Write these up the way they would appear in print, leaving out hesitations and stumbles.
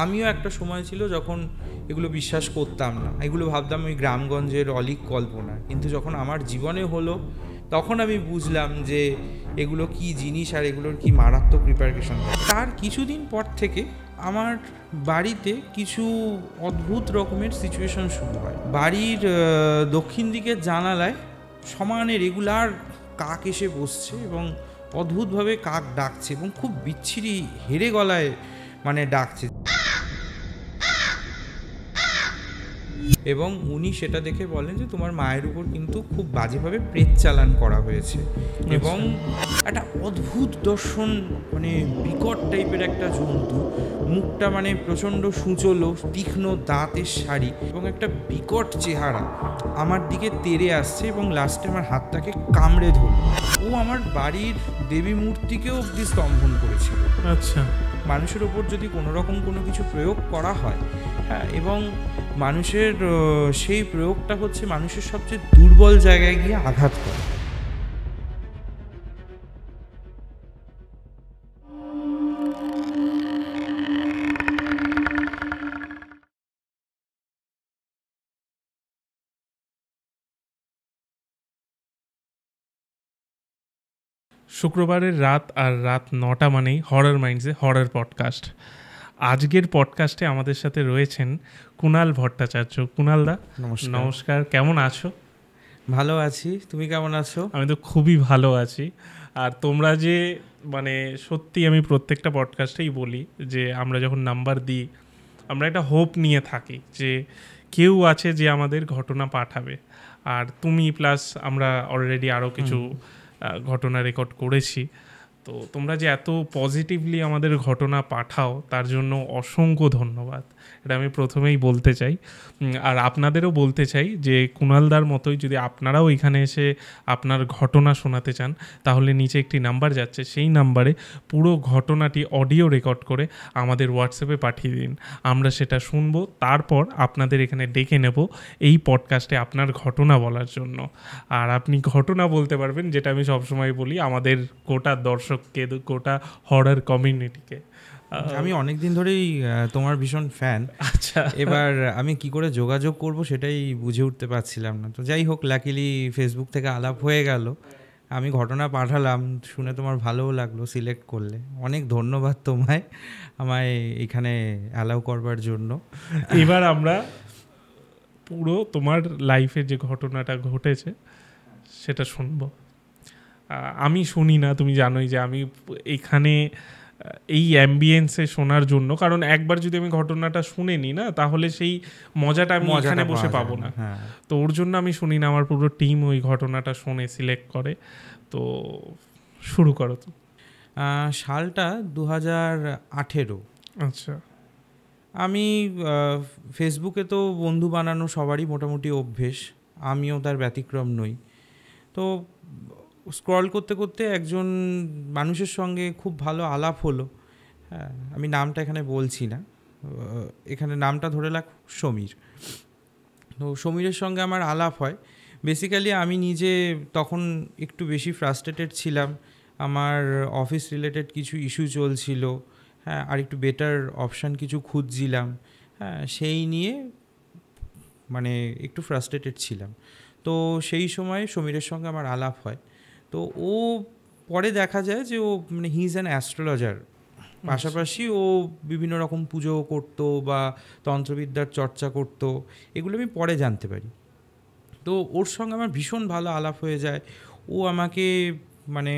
আমিও একটা সময় ছিল যখন এগুলো বিশ্বাস করতাম না, এগুলো ভাবতাম ওই গ্রামগঞ্জের অলীক কল্পনা। কিন্তু যখন আমার জীবনে হলো তখন আমি বুঝলাম যে এগুলো কি জিনিস আর এগুলোর কি মারাত্মক রিপারকেশন থাকে। তার কিছুদিন পর থেকে আমার বাড়িতে কিছু অদ্ভুত রকমের সিচুয়েশন শুরু হয়। বাড়ির দক্ষিণ দিকের জানালায় সমানে রেগুলার কাক এসে বসছে এবং অদ্ভুতভাবে কাক ডাকছে এবং খুব বিচ্ছিরি হেরে গলায় মানে ডাকছে, এবং উনি সেটা দেখে বলেন যে তোমার মায়ের উপর কিন্তু খুব বাজেভাবে প্রেত চালান করা হয়েছে। এবং একটা অদ্ভুত দর্শন, মানে বিকট টাইপের একটা জন্তু, মুখটা মানে প্রচণ্ড সূচলো, তীক্ষ্ণ দাঁতের শাড়ি এবং একটা বিকট চেহারা আমার দিকে তেড়ে আসছে এবং লাস্টে আমার হাতটাকে কামড়ে ধরল। ও আমার বাড়ির দেবী মূর্তিকেও অবধি স্তম্ভন করেছিল। আচ্ছা, মানুষের ওপর যদি কোনো রকম কোনো কিছু প্রয়োগ করা হয়, হ্যাঁ, এবং মানুষের সেই প্রয়োগটা হচ্ছে মানুষের সবচেয়ে দুর্বল জায়গায় গিয়ে আঘাত করে। শুক্রবারের রাত আর রাত 9টা মানেই হরর মাইন্ডসে হরর পডকাস্ট। আজকের পডকাস্টে আমাদের সাথে রয়েছেন কুণাল ভট্টাচার্য। কুণালদা নমস্কার, কেমন আছো? ভালো আছি, তুমি কেমন আছো? আমি তো খুবই ভালো আছি। আর তোমরা যে মানে সত্যি আমি প্রত্যেকটা পডকাস্টেই বলি যে আমরা যখন নাম্বার দিই আমরা একটা হোপ নিয়ে থাকি যে কেউ আছে যে আমাদের ঘটনা পাঠাবে। আর তুমি প্লাস আমরা অলরেডি আরও কিছু ঘটনা রেকর্ড করেছি। তো তোমরা যে এত পজিটিভলি আমাদের ঘটনা পাঠাও তার জন্য অসংখ্য ধন্যবাদ, এটা আমি প্রথমেই বলতে চাই। আর আপনাদেরও বলতে চাই যে কুণালদার মতোই যদি আপনারাও এখানে এসে আপনার ঘটনা শোনাতে চান তাহলে নিচে একটি নাম্বার যাচ্ছে, সেই নাম্বারে পুরো ঘটনাটি অডিও রেকর্ড করে আমাদের হোয়াটসঅ্যাপে পাঠিয়ে দিন, আমরা সেটা শুনবো, তারপর আপনাদের এখানে ডেকে নেব এই পডকাস্টে আপনার ঘটনা বলার জন্য। আর আপনি ঘটনা বলতে পারবেন, যেটা আমি সবসময় বলি আমাদের গোটা দর্শককে, গোটা হরর কমিউনিটিকে। আমি অনেক দিন ধরেই তোমার ভীষণ ফ্যান। আচ্ছা, এবার আমি কি করে যোগাযোগ করব সেটাই বুঝে উঠতে পারছিলাম না। তো যাই হোক, লাকিলি ফেসবুক থেকে আলাপ হয়ে গেল, আমি ঘটনা পাঠালাম, শুনে তোমার ভালোও লাগলো, সিলেক্ট করলে। অনেক ধন্যবাদ তোমায় আমায় এখানে অ্যালাউ করবার জন্য। এবার আমরা পুরো তোমার লাইফে যে ঘটনাটা ঘটেছে সেটা শুনবো। আমি শুনি না, তুমি জানোই যে আমি এখানে এই অ্যাম্বিয়েন্সে শোনার জন্য, কারণ একবার যদি আমি ঘটনাটা শুনে নিই না তাহলে সেই মজাটা আমি এখানে বসে পাবো না। তো ওর জন্য আমি শুনি না, আমার পুরো টিম ওই ঘটনাটা শুনে সিলেক্ট করে। তো শুরু করো তো। সালটা 2018। আচ্ছা, আমি ফেসবুকে তো বন্ধু বানানো সবারই মোটামুটি অভ্যেস, আমিও তার ব্যতিক্রম নই। তো স্ক্রল করতে করতে একজন মানুষের সঙ্গে খুব ভালো আলাপ হলো। হ্যাঁ, আমি নামটা এখানে বলছি না, এখানে নামটা ধরে রাখ সমীর। তো সমীরের সঙ্গে আমার আলাপ হয়। বেসিক্যালি আমি নিজে তখন একটু বেশি ফ্রাস্ট্রেটেড ছিলাম, আমার অফিস রিলেটেড কিছু ইস্যু চলছিল, হ্যাঁ, আর একটু বেটার অপশান কিছু খুঁজছিলাম, হ্যাঁ, সেই নিয়ে মানে একটু ফ্রাস্ট্রেটেড ছিলাম। তো সেই সময় সমীরের সঙ্গে আমার আলাপ হয়। তো ও পরে দেখা যায় যে ও মানে হি ইজ অ্যান অ্যাস্ট্রোলজার, পাশাপাশি ও বিভিন্ন রকম পুজো করতো বা তন্ত্রবিদ্যার চর্চা করতো, এগুলো আমি পরে জানতে পারি। তো ওর সঙ্গে আমার ভীষণ ভালো আলাপ হয়ে যায়। ও আমাকে মানে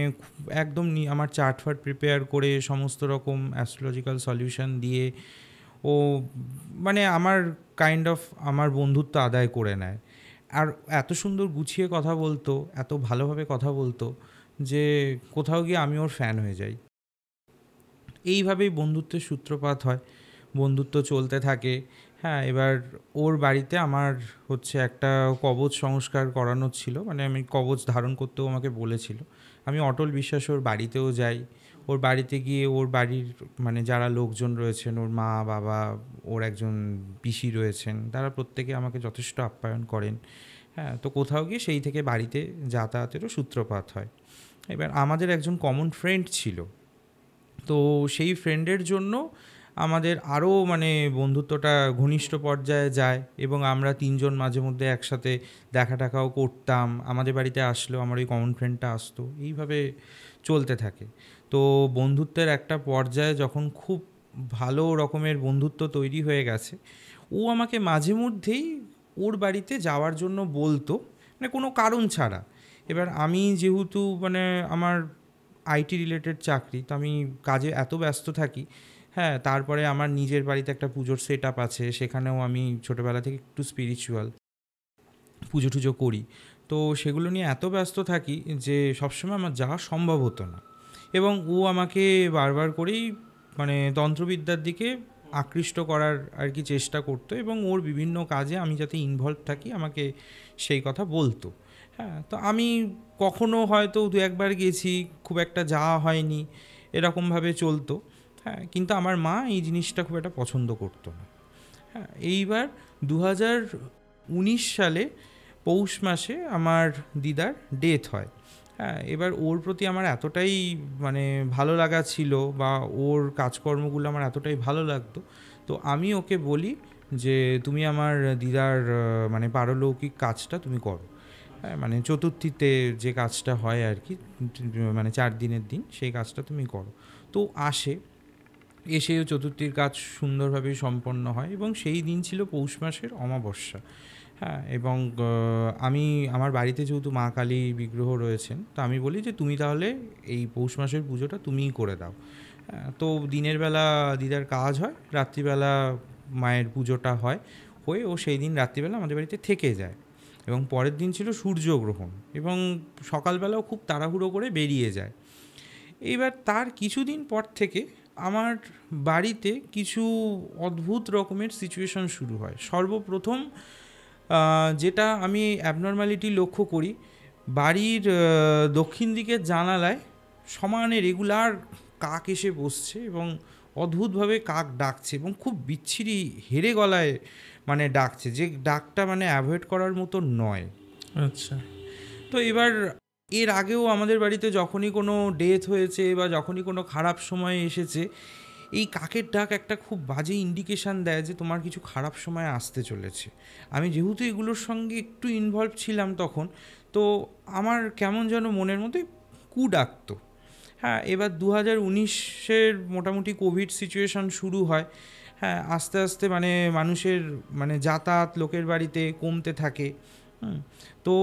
একদম আমার চার্ট ফার্ট প্রিপেয়ার করে সমস্ত রকম অ্যাস্ট্রোলজিক্যাল সলিউশন দিয়ে ও মানে আমার কাইন্ড অফ আমার বন্ধুত্ব আদায় করে নেয়। আর এত সুন্দর গুছিয়ে কথা বলতো, এত ভালোভাবে কথা বলতো যে কোথাও গিয়ে আমি ওর ফ্যান হয়ে যাই। এইভাবেই বন্ধুত্বের সূত্রপাত হয়, বন্ধুত্ব চলতে থাকে। হ্যাঁ, এবার ওর বাড়িতে আমার হচ্ছে একটা কবচ সংস্কার করানো ছিল, মানে আমি কবচ ধারণ করতেও আমাকে বলেছিল। আমি অটল বিশ্বাস ওর বাড়িতেও যাই। ওর বাড়িতে গিয়ে ওর বাড়ির মানে যারা লোকজন রয়েছেন, ওর মা বাবা, ওর একজন পিসি রয়েছেন, তারা প্রত্যেকে আমাকে যথেষ্ট আপ্যায়ন করেন। হ্যাঁ, তো কোথাও গিয়ে সেই থেকে বাড়িতে যাতায়াতেরও সূত্রপাত হয়। এবার আমাদের একজন কমন ফ্রেন্ড ছিল, তো সেই ফ্রেন্ডের জন্য আমাদের আরও মানে বন্ধুত্বটা ঘনিষ্ঠ পর্যায়ে যায় এবং আমরা তিনজন মাঝে মধ্যে একসাথে দেখা টাকাও করতাম, আমাদের বাড়িতে আসলেও আমার ওই কমন ফ্রেন্ডটা আসতো, এইভাবে চলতে থাকে। তো বন্ধুত্বের একটা পর্যায়ে যখন খুব ভালো রকমের বন্ধুত্ব তৈরি হয়ে গেছে, ও আমাকে মাঝে মধ্যেই ওর বাড়িতে যাওয়ার জন্য বলতো, মানে কোনো কারণ ছাড়া। এবার আমি যেহেতু মানে আমার আইটি রিলেটেড চাকরি, তো আমি কাজে এত ব্যস্ত থাকি, হ্যাঁ, তারপরে আমার নিজের বাড়িতে একটা পুজোর সেট আপ আছে, সেখানেও আমি ছোটোবেলা থেকে একটু স্পিরিচুয়াল, পুজো টুজো করি। তো সেগুলো নিয়ে এত ব্যস্ত থাকি যে সবসময় আমার যাওয়া সম্ভব হতো না। এবং ও আমাকে বারবার করেই মানে তন্ত্রবিদ্যার দিকে আকৃষ্ট করার আর কি চেষ্টা করতো, এবং ওর বিভিন্ন কাজে আমি যাতে ইনভলভ থাকি আমাকে সেই কথা বলতো। হ্যাঁ, তো আমি কখনো হয়তো দু একবার গেছি, খুব একটা যাওয়া হয়নি, এরকমভাবে চলতো। হ্যাঁ, কিন্তু আমার মা এই জিনিসটা খুব একটা পছন্দ করতো না। হ্যাঁ, এইবার 2019 সালে পৌষ মাসে আমার দিদার ডেথ হয়। হ্যাঁ, এবার ওর প্রতি আমার এতটাই মানে ভালো লাগা ছিল, বা ওর কাজকর্মগুলো আমার এতটাই ভালো লাগতো, তো আমি ওকে বলি যে তুমি আমার দিদার মানে পারলৌকিক কাজটা তুমি করো। হ্যাঁ, মানে চতুর্থীতে যে কাজটা হয় আর কি, মানে 4 দিনের দিন, সেই কাজটা তুমি করো। তো আসে, এসেও চতুর্থীর কাজ সুন্দরভাবে সম্পন্ন হয়, এবং সেই দিন ছিল পৌষ মাসের অমাবস্যা। হ্যাঁ, এবং আমি আমার বাড়িতে যেহেতু মা কালী বিগ্রহ রয়েছেন, তো আমি বলি যে তুমি তাহলে এই পৌষ মাসের পুজোটা তুমিই করে দাও। হ্যাঁ, তো দিনের বেলা দিদার কাজ হয়, রাত্রিবেলা মায়ের পুজোটা হয়, হয়ে ও সেই দিন রাত্রিবেলা আমাদের বাড়িতে থেকে যায়। এবং পরের দিন ছিল সূর্যগ্রহণ, এবং সকালবেলাও খুব তাড়াহুড়ো করে বেরিয়ে যায়। এইবার তার কিছুদিন পর থেকে আমার বাড়িতে কিছু অদ্ভুত রকমের সিচুয়েশন শুরু হয়। সর্বপ্রথম যেটা আমি অ্যাবনর্মালিটি লক্ষ্য করি, বাড়ির দক্ষিণ দিকের জানালায় সমানে রেগুলার কাক এসে বসছে, এবং অদ্ভুতভাবে কাক ডাকছে, এবং খুব বিচ্ছিরি হেরে গলায় মানে ডাকছে, যে ডাকটা মানে অ্যাভয়েড করার মতো নয়। আচ্ছা। তো এবার এর আগেও আমাদের বাড়িতে যখনই কোনো ডেথ হয়েছে বা যখনই কোনো খারাপ সময় এসেছে, এই কাকের ডাক একটা খুব বাজে ইন্ডিকেশান দেয় যে তোমার কিছু খারাপ সময় আসতে চলেছে। আমি যেহেতু এগুলোর সঙ্গে একটু ইনভলভ ছিলাম তখন, তো আমার কেমন যেন মনের মধ্যে কু ডাকতো। হ্যাঁ, এবার 2019-এর মোটামুটি কোভিড সিচুয়েশান শুরু হয়। হ্যাঁ, আস্তে আস্তে মানে মানুষের মানে যাতায়াত লোকের বাড়িতে কমতে থাকে। তো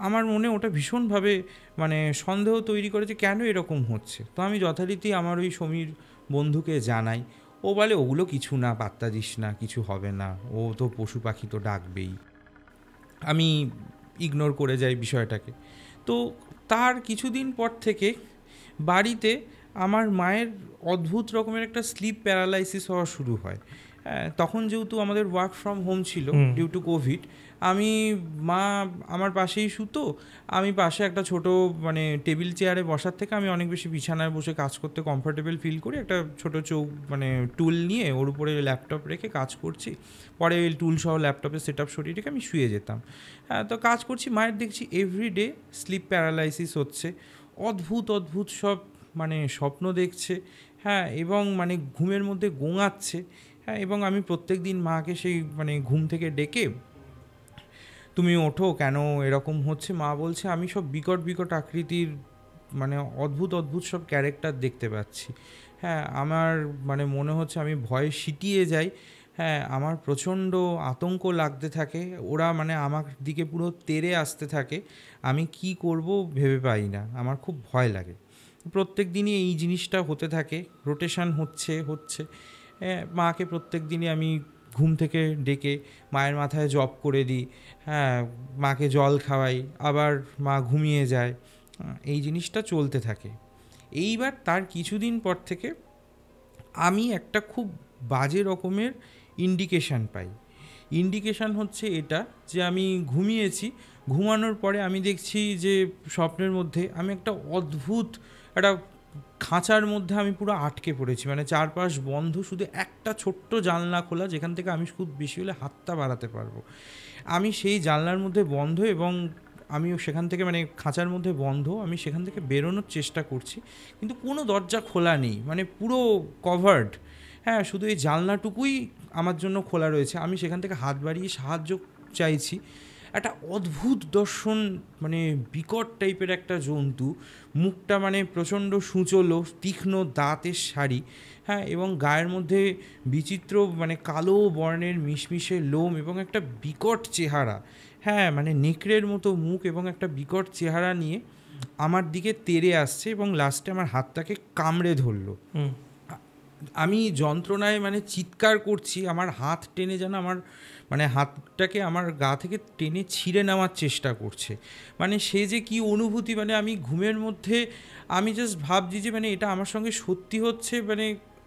আমার মনে ওটা ভীষণভাবে মানে সন্দেহ তৈরি করেছে কেন এরকম হচ্ছে। তো আমি যথারীতি আমার ওই সমীর বন্ধুকে জানাই। ও বলে ওগুলো কিছু না, পাত্তা দিস না, কিছু হবে না, ও তো পশু পাখি তো ডাকবেই। আমি ইগনোর করে যাই বিষয়টাকে। তো তার কিছুদিন পর থেকে বাড়িতে আমার মায়ের অদ্ভুত রকমের একটা স্লিপ প্যারালাইসিস হওয়া শুরু হয়। তখন যেহেতু আমাদের ওয়ার্ক ফ্রম হোম ছিল ডিউ টু কোভিড, আমি মা আমার পাশেই শুতো, আমি পাশে একটা ছোট মানে টেবিল চেয়ারে বসার থেকে আমি অনেক বেশি বিছানায় বসে কাজ করতে কমফোর্টেবল ফিল করি। একটা ছোট মানে টুল নিয়ে ওর উপরে ল্যাপটপ রেখে কাজ করছি, পরে ওই টুল সহ ল্যাপটপে সেট আপ সরিয়ে রেখে আমি শুয়ে যেতাম। হ্যাঁ, তো কাজ করছি, মায়ের দেখছি এভরিডে স্লিপ প্যারালাইসিস হচ্ছে, অদ্ভুত অদ্ভুত সব মানে স্বপ্ন দেখছে। হ্যাঁ, এবং মানে ঘুমের মধ্যে গোঙাচ্ছে। হ্যাঁ, এবং আমি প্রত্যেক দিন মাকে সেই মানে ঘুম থেকে ডেকে তুমি ওঠো, কেন এরকম হচ্ছে। মা বলছে আমি সব বিকট বিকট আকৃতির মানে অদ্ভুত অদ্ভুত সব ক্যারেক্টার দেখতে পাচ্ছি। হ্যাঁ, আমার মানে মনে হচ্ছে আমি ভয়ে সিটিয়ে যাই। হ্যাঁ, আমার প্রচণ্ড আতঙ্ক লাগতে থাকে, ওরা মানে আমার দিকে পুরো তেড়ে আসতে থাকে, আমি কি করব ভেবে পাই না, আমার খুব ভয় লাগে। প্রত্যেক দিনই এই জিনিসটা হতে থাকে, রোটেশন হচ্ছে হচ্ছে। মাকে প্রত্যেক দিনই আমি ঘুম থেকে ডেকে মায়ের মাথায় জপ করে দিই। হ্যাঁ, মাকে জল খাওয়াই, আবার মা ঘুমিয়ে যায়, এই জিনিসটা চলতে থাকে। এইবার তার কিছুদিন পর থেকে আমি একটা খুব বাজে রকমের ইন্ডিকেশান পাই। ইন্ডিকেশান হচ্ছে এটা যে আমি ঘুমিয়েছি, ঘুমানোর পরে আমি দেখছি যে স্বপ্নের মধ্যে আমি একটা অদ্ভুত একটা খাঁচার মধ্যে আমি পুরো আটকে পড়েছি, মানে চারপাশ বন্ধ, শুধু একটা ছোট্ট জানলা খোলা যেখান থেকে আমি খুব বেশি হলে হাতটা বাড়াতে পারবো। আমি সেই জানলার মধ্যে বন্ধ, এবং আমি সেখান থেকে মানে খাঁচার মধ্যে বন্ধ, আমি সেখান থেকে বেরোনোর চেষ্টা করছি, কিন্তু কোনো দরজা খোলা নেই, মানে পুরো কভার্ড। হ্যাঁ, শুধু এই জানলাটুকুই আমার জন্য খোলা রয়েছে, আমি সেখান থেকে হাত বাড়িয়ে সাহায্য চাইছি। একটা অদ্ভুত দর্শন, মানে বিকট টাইপের একটা জন্তু, মুখটা মানে প্রচণ্ড সূচলো, তীক্ষ্ণ দাঁতের শাড়ি, হ্যাঁ, এবং গায়ের মধ্যে বিচিত্র মানে কালো বর্ণের মিশমিশে লোম এবং একটা বিকট চেহারা, হ্যাঁ, মানে নেকড়ের মতো মুখ এবং একটা বিকট চেহারা নিয়ে আমার দিকে তেড়ে আসছে এবং লাস্টে আমার হাতটাকে কামড়ে ধরলো। আমি যন্ত্রণায় মানে চিৎকার করছি, আমার হাত টেনে যেন আমার মানে হাতটাকে আমার গা থেকে টেনে ছিঁড়ে নেওয়ার চেষ্টা করছে। মানে সে যে কী অনুভূতি, মানে আমি ঘুমের মধ্যে আমি জাস্ট ভাবছি যে মানে এটা আমার সঙ্গে সত্যি হচ্ছে, মানে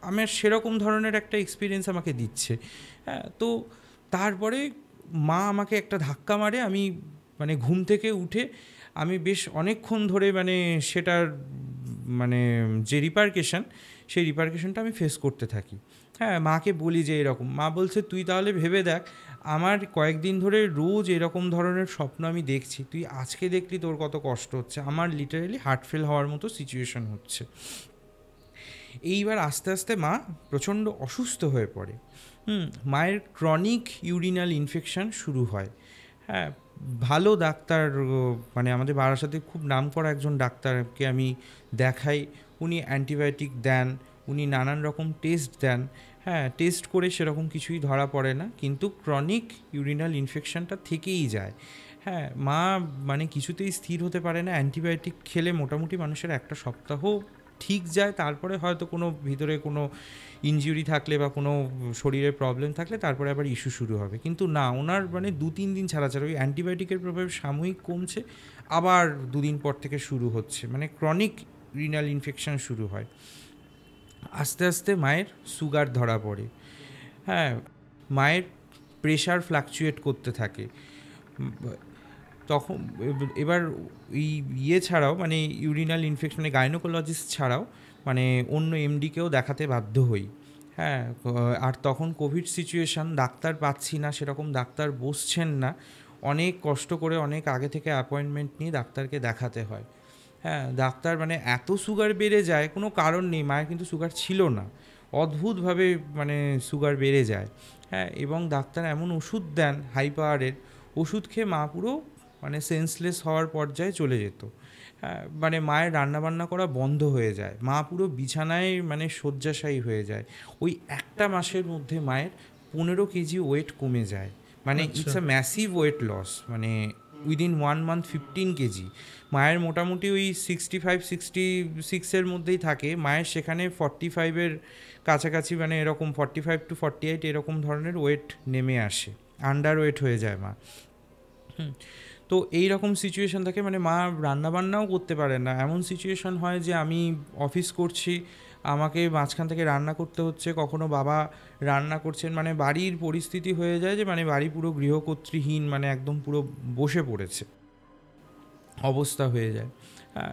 আমার সেরকম ধরনের একটা এক্সপিরিয়েন্স আমাকে দিচ্ছে। হ্যাঁ, তো তারপরে মা আমাকে একটা ধাক্কা মারে, আমি মানে ঘুম থেকে উঠে আমি বেশ অনেকক্ষণ ধরে মানে সেটার মানে যে রিপারকেশন, সেই রিপারকেশনটা আমি ফেস করতে থাকি। হ্যাঁ, মাকে বলি যে এরকম, মা বলছে তুই তাহলে ভেবে দেখ, আমার কয়েকদিন ধরে রোজ এরকম ধরনের স্বপ্ন আমি দেখছি, তুই আজকে দেখলি তোর কত কষ্ট হচ্ছে, আমার লিটারেলি হার্ট ফেল হওয়ার মতো সিচুয়েশন হচ্ছে। এইবার আস্তে আস্তে মা প্রচণ্ড অসুস্থ হয়ে পড়ে। মায়ের ক্রনিক ইউরিনাল ইনফেকশান শুরু হয়। হ্যাঁ, ভালো ডাক্তার, মানে আমাদের বারাসাতে খুব নামকরা একজন ডাক্তারকে আমি দেখাই, উনি অ্যান্টিবায়োটিক দেন, উনি নানান রকম টেস্ট দেন। হ্যাঁ, টেস্ট করে সেরকম কিছুই ধরা পড়ে না, কিন্তু ক্রনিক ইউরিনাল ইনফেকশানটা থেকেই যায়। হ্যাঁ, মা মানে কিছুতেই স্থির হতে পারে না, অ্যান্টিবায়োটিক খেলে মোটামুটি মানুষের একটা সপ্তাহ ঠিক যায়, তারপরে হয়তো কোনো ভিতরে কোনো ইনজুরি থাকলে বা কোনো শরীরের প্রবলেম থাকলে তারপরে আবার ইস্যু শুরু হবে। কিন্তু না, ওনার মানে 2-3 দিন ছাড়া ছাড়া ওই অ্যান্টিবায়োটিকের প্রভাব সাময়িক কমছে, আবার 2 দিন পর থেকে শুরু হচ্ছে, মানে ক্রনিক রিনাল ইনফেকশন শুরু হয়। আস্তে আস্তে মায়ের সুগার ধরা পড়ে। হ্যাঁ, মায়ের প্রেশার ফ্লাকচুয়েট করতে থাকে। তখন এবার এই ছাড়াও মানে ইউরিনাল ইনফেকশন, মানে গাইনোকোলজিস্ট ছাড়াও মানে অন্য এমডিকেও দেখাতে বাধ্য হই। হ্যাঁ, আর তখন কোভিড সিচুয়েশান, ডাক্তার পাচ্ছি না, সেরকম ডাক্তার বসছেন না, অনেক কষ্ট করে অনেক আগে থেকে অ্যাপয়েন্টমেন্ট নিয়ে ডাক্তারকে দেখাতে হয়। হ্যাঁ, ডাক্তার মানে এত সুগার বেড়ে যায়, কোনো কারণ নেই, মায়ের কিন্তু সুগার ছিল না, অদ্ভুতভাবে মানে সুগার বেড়ে যায়। হ্যাঁ, এবং ডাক্তার এমন ওষুধ দেন হাই পাওয়ারের, ওষুধ খেয়ে মা পুরো মানে সেন্সলেস হওয়ার পর্যায়ে চলে যেত। হ্যাঁ, মানে মায়ের রান্নাবান্না করা বন্ধ হয়ে যায়, মা পুরো বিছানায় মানে শয্যাশায়ী হয়ে যায়। ওই একটা মাসের মধ্যে মায়ের 15 কেজি ওয়েট কমে যায়, মানে it's a massive weight loss, মানে উইদিন 1 মান্থ 15 কেজি। মায়ের মোটামুটি ওই 65-66-এর মধ্যেই থাকে, মায়ের সেখানে 45-এর কাছাকাছি, মানে এরকম 45 to 48 এরকম ধরনের ওয়েট নেমে আসে, আন্ডার ওয়েট হয়ে যায় মা। তো এই রকম সিচুয়েশান থাকে, মানে মা রান্নাবান্নাও করতে পারে না, এমন সিচুয়েশান হয় যে আমি অফিস করছি, আমাকে মাঝখান থেকে রান্না করতে হচ্ছে, কখনো বাবা রান্না করছেন, মানে বাড়ির পরিস্থিতি হয়ে যায় যে মানে বাড়ি পুরো গৃহকর্তৃহীন, মানে একদম পুরো বসে পড়েছে অবস্থা হয়ে যায়। হ্যাঁ,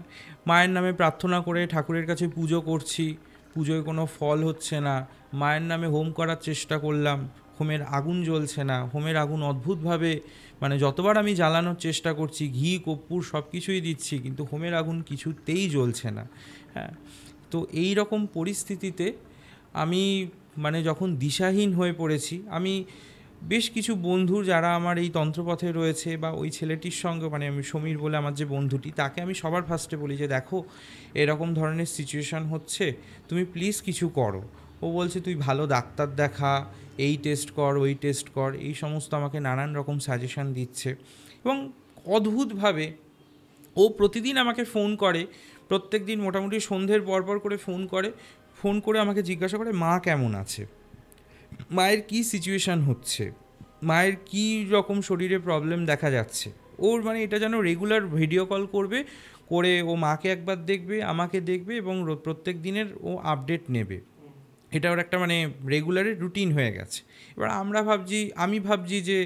মায়ের নামে প্রার্থনা করে ঠাকুরের কাছে পুজো করছি, পুজোয় কোনো ফল হচ্ছে না, মায়ের নামে হোম করার চেষ্টা করলাম, হোমের আগুন জ্বলছে না, হোমের আগুন অদ্ভুতভাবে মানে যতবার আমি জ্বালানোর চেষ্টা করছি, ঘি কর্পূর সব কিছুই দিচ্ছি, কিন্তু হোমের আগুন কিছুতেই জ্বলছে না। হ্যাঁ, তো এই রকম পরিস্থিতিতে আমি মানে যখন দিশাহীন হয়ে পড়েছি, আমি বেশ কিছু বন্ধু যারা আমার এই তন্ত্রপথে রয়েছে, বা ওই ছেলেটির সঙ্গে, মানে আমি সমীর বলে আমার যে বন্ধুটি, তাকে আমি সবার ফার্স্টে বলি যে দেখো এরকম ধরনের সিচুয়েশান হচ্ছে, তুমি প্লিজ কিছু করো। ও বলছে তুই ভালো ডাক্তার দেখা, এই টেস্ট কর, ওই টেস্ট কর, এই সমস্ত আমাকে নানান রকম সাজেশান দিচ্ছে। এবং অদ্ভুতভাবে ও প্রতিদিন আমাকে ফোন করে, প্রত্যেক দিন মোটামুটি সন্ধ্যের পরপর করে ফোন করে আমাকে জিজ্ঞাসা করে মা কেমন আছে, মায়ের কী সিচুয়েশান হচ্ছে, মায়ের কী রকম শরীরে প্রবলেম দেখা যাচ্ছে। ওর মানে এটা যেন রেগুলার ভিডিও কল করবে, করে ও মাকে একবার দেখবে, আমাকে দেখবে, এবং প্রত্যেক দিনের ও আপডেট নেবে। এটা ওর একটা মানে রেগুলারের রুটিন হয়ে গেছে। এবার আমি ভাবছি যে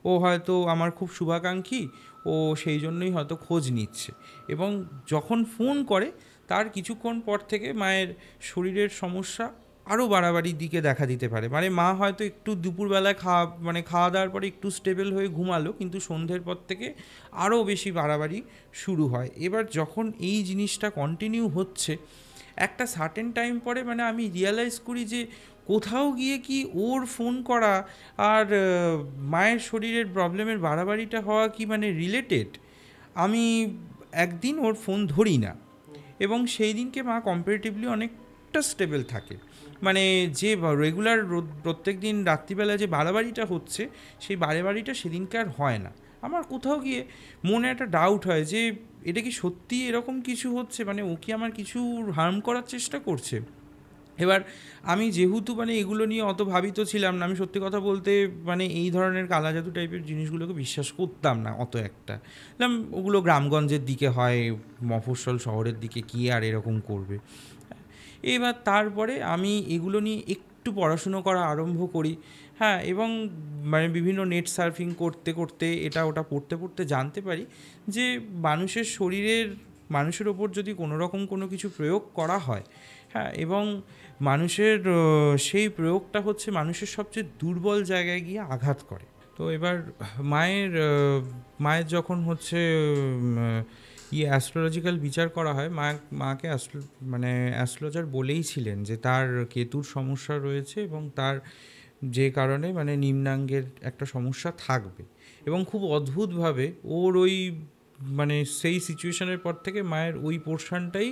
ও হয়তো আমার খুব শুভাকাঙ্ক্ষী, ও সেই জন্যই হয়তো খোঁজ নিচ্ছে। এবং যখন ফোন করে তার কিছুক্ষণ পর থেকে মায়ের শরীরের সমস্যা আরও বাড়াবাড়ির দিকে দেখা দিতে পারে। মানে মা হয়তো একটু দুপুরবেলায় খাওয়া দাওয়ার পরে একটু স্টেবল হয়ে ঘুমালো, কিন্তু সন্ধ্যের পর থেকে আরও বেশি বাড়াবাড়ি শুরু হয়। এবার যখন এই জিনিসটা কন্টিনিউ হচ্ছে, একটা সার্টেন টাইম পরে মানে আমি রিয়ালাইজ করি যে কোথাও গিয়ে কি ওর ফোন করা আর মায়ের শরীরের প্রবলেমের বাড়াবাড়িটা হওয়া কি মানে রিলেটেড? আমি একদিন ওর ফোন ধরি না, এবং সেই দিনকে মা কম্পারেটিভলি অনেকটা স্টেবল থাকে। মানে যে রেগুলার প্রত্যেক দিন রাত্রিবেলা যে বাড়াবাড়িটা হচ্ছে, সেই বাড়াবাড়িটা সেদিনকে আর হয় না। আমার কোথাও গিয়ে মনে একটা ডাউট হয় যে এটা কি সত্যি এরকম কিছু হচ্ছে, মানে ও কি আমার কিছু হার্ম করার চেষ্টা করছে? এবার আমি যেহেতু মানে এগুলো নিয়ে অত ভাবিত ছিলাম না, আমি সত্যি কথা বলতে মানে এই ধরনের কালা জাদু টাইপের জিনিসগুলোকে বিশ্বাস করতাম না অত একটা। ওগুলো গ্রামগঞ্জের দিকে হয়, মফস্বল শহরের দিকে কি আর এরকম করবে। এবার তারপরে আমি এগুলো নিয়ে একটু পড়াশুনো করা আরম্ভ করি। হ্যাঁ, এবং মানে বিভিন্ন নেট সার্ফিং করতে করতে, এটা ওটা পড়তে পড়তে জানতে পারি যে মানুষের শরীরের, মানুষের ওপর যদি কোনো রকম কোনো কিছু প্রয়োগ করা হয়, হ্যাঁ, এবং মানুষের সেই প্রয়োগটা হচ্ছে মানুষের সবচেয়ে দুর্বল জায়গায় গিয়ে আঘাত করে। তো এবার মায়ের মায়ের যখন হচ্ছে অ্যাস্ট্রোলজিক্যাল বিচার করা হয়, মাকে মানে অ্যাস্ট্রোলজার বলেই ছিলেন যে তার কেতুর সমস্যা রয়েছে, এবং তার যে কারণে মানে নিম্নাঙ্গের একটা সমস্যা থাকবে। এবং খুব অদ্ভুতভাবে ওর ওই মানে সেই সিচুয়েশনের পর থেকে মায়ের ওই পোর্শনটাই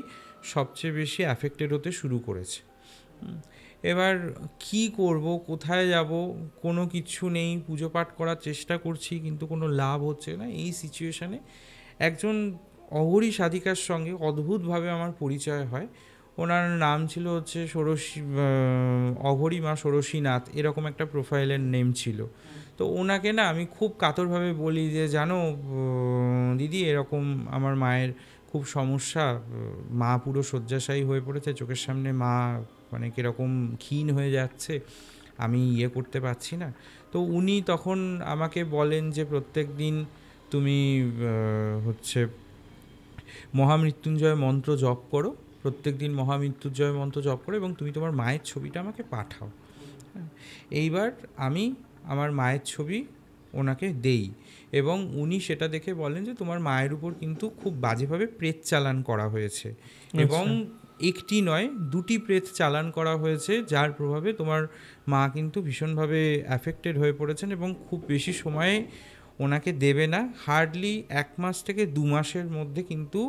সবচেয়ে বেশি অ্যাফেক্টেড হতে শুরু করেছে। এবার কি করব, কোথায় যাব, কোনো কিছু নেই, পুজো পাঠ করার চেষ্টা করছি কিন্তু কোনো লাভ হচ্ছে না। এই সিচুয়েশানে একজন অঘরী সাধিকার সঙ্গে অদ্ভুতভাবে আমার পরিচয় হয়। ওনার নাম ছিল হচ্ছে অঘরী মা ষোড়শীনাথ, এরকম একটা প্রোফাইলের নেম ছিল। তো ওনাকে না আমি খুব কাতরভাবে বলি যে জানো দিদি, এরকম আমার মায়ের খুব সমস্যা, মা পুরো শয্যাশায়ী হয়ে পড়েছে, চোখের সামনে মা মানে কীরকম ক্ষীণ হয়ে যাচ্ছে, আমি করতে পারছি না। তো উনি তখন আমাকে বলেন যে প্রত্যেক দিন তুমি হচ্ছে মহামৃত্যুঞ্জয় মন্ত্র জপ করো, প্রত্যেক দিন মহামৃত্যুঞ্জয় মন্ত্র জপ করো, এবং তুমি তোমার মায়ের ছবিটা আমাকে পাঠাও। এইবার আমি আমার মায়ের ছবি ওনাকে দেই, এবং উনি সেটা দেখে বলেন যে তোমার মায়ের উপর কিন্তু খুব বাজেভাবে প্রেত চালান করা হয়েছে, এবং একটি নয় দুটি প্রেত চালান করা হয়েছে, যার প্রভাবে তোমার মা কিন্তু ভীষণভাবে অ্যাফেক্টেড হয়ে পড়েছেন, এবং খুব বেশি সময়ে ওনাকে দেবে না, হার্ডলি 1 মাস থেকে 2 মাসের মধ্যে কিন্তু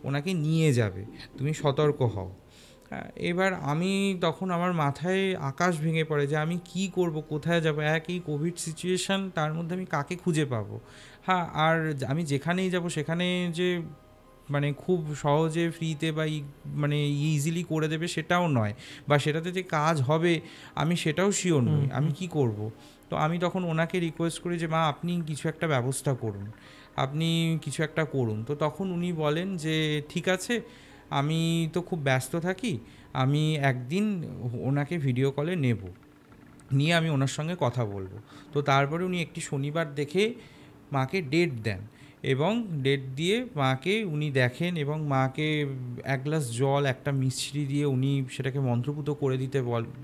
ওনাকে নিয়ে যাবে, তুমি সতর্ক হও। এবার আমি তখন আমার মাথায় আকাশ ভেঙে পড়ে যে আমি কি করব, কোথায় যাব, একই কোভিড সিচুয়েশান, তার মধ্যে আমি কাকে খুঁজে পাবো। হ্যাঁ, আর আমি যেখানেই যাব সেখানে যে মানে খুব সহজে ফ্রিতে বা মানে ইজিলি করে দেবে সেটাও নয়, বা সেটাতে যে কাজ হবে আমি সেটাও শিওর নই, আমি কি করব। তো আমি তখন ওনাকে রিকোয়েস্ট করি যে মা আপনি কিছু একটা ব্যবস্থা করুন, আপনি কিছু একটা করুন। তো তখন উনি বলেন যে ঠিক আছে, আমি তো খুব ব্যস্ত থাকি, আমি একদিন ওনাকে ভিডিও কলে নিয়ে আমি ওনার সঙ্গে কথা বলবো। তো তারপরে উনি একটি শনিবার দেখে মাকে ডেট দেন, এবং ডেট দিয়ে মাকে উনি দেখেন, এবং মাকে 1 গ্লাস জল একটা মিশ্রি দিয়ে উনি সেটাকে মন্ত্রপুত করে দিতে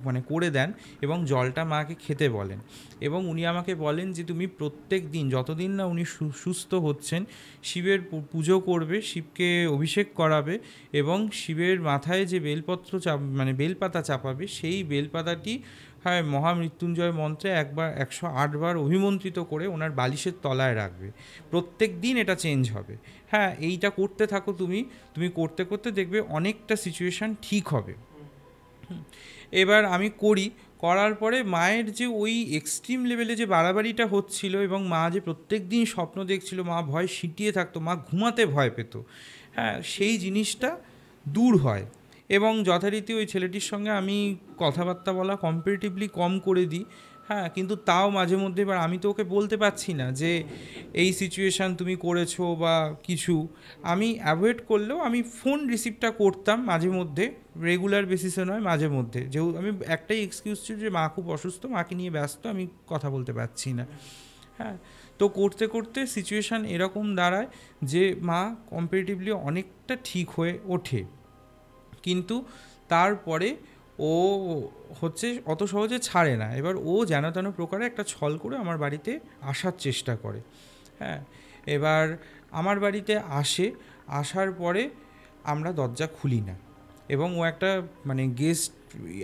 মানে করে দেন, এবং জলটা মাকে খেতে বলেন। এবং উনি আমাকে বলেন যে তুমি প্রত্যেক দিন যতদিন না উনি সুস্থ হচ্ছেন শিবের পুজো করবে, শিবকে অভিষেক করাবে, এবং শিবের মাথায় যে বেলপত্র মানে বেলপাতা চাপাবে, সেই বেলপাতাটি হ্যাঁ মহামৃত্যুঞ্জয় মন্ত্রে 108 বার অভিমন্ত্রিত করে ওনার বালিশের তলায় রাখবে। প্রত্যেক দিন এটা চেঞ্জ হবে। হ্যাঁ, এইটা করতে থাকো, তুমি করতে করতে দেখবে অনেকটা সিচুয়েশান ঠিক হবে। এবার আমি করার পরে মায়ের যে ওই এক্সট্রিম লেভেলে যে বাড়াবাড়িটা হচ্ছিল, এবং মা যে প্রত্যেক দিন স্বপ্ন দেখছিল, মা ভয় সিঁটিয়ে থাকতো, মা ঘুমাতে ভয় পেত, হ্যাঁ, সেই জিনিসটা দূর হয়। এবং যথারীতি ওই ছেলেটির সঙ্গে আমি কথাবার্তা বলা কম্পারেটিভলি কম করে দিই। হ্যাঁ, কিন্তু তাও মাঝে মধ্যে, এবার আমি তো ওকে বলতে পারছি না যে এই সিচুয়েশান তুমি করেছো বা কিছু, আমি অ্যাভয়েড করলেও আমি ফোন রিসিভটা করতাম মাঝে মধ্যে, রেগুলার বেসিসে নয়, মাঝে মধ্যে। যেহেতু আমি একটাই এক্সকিউজ ছিল যে মা খুব অসুস্থ, মাকে নিয়ে ব্যস্ত, আমি কথা বলতে পারছি না। হ্যাঁ, তো করতে করতে সিচুয়েশান এরকম দাঁড়ায় যে মা কম্পারেটিভলি অনেকটা ঠিক হয়ে ওঠে, কিন্তু তারপরে ও হচ্ছে অত সহজে ছাড়ে না। এবার ও যেন তেন প্রকারে একটা ছল করে আমার বাড়িতে আসার চেষ্টা করে। হ্যাঁ, এবার আমার বাড়িতে আসার পরে আমরা দরজা খুলি না, এবং ও একটা মানে গেস্ট,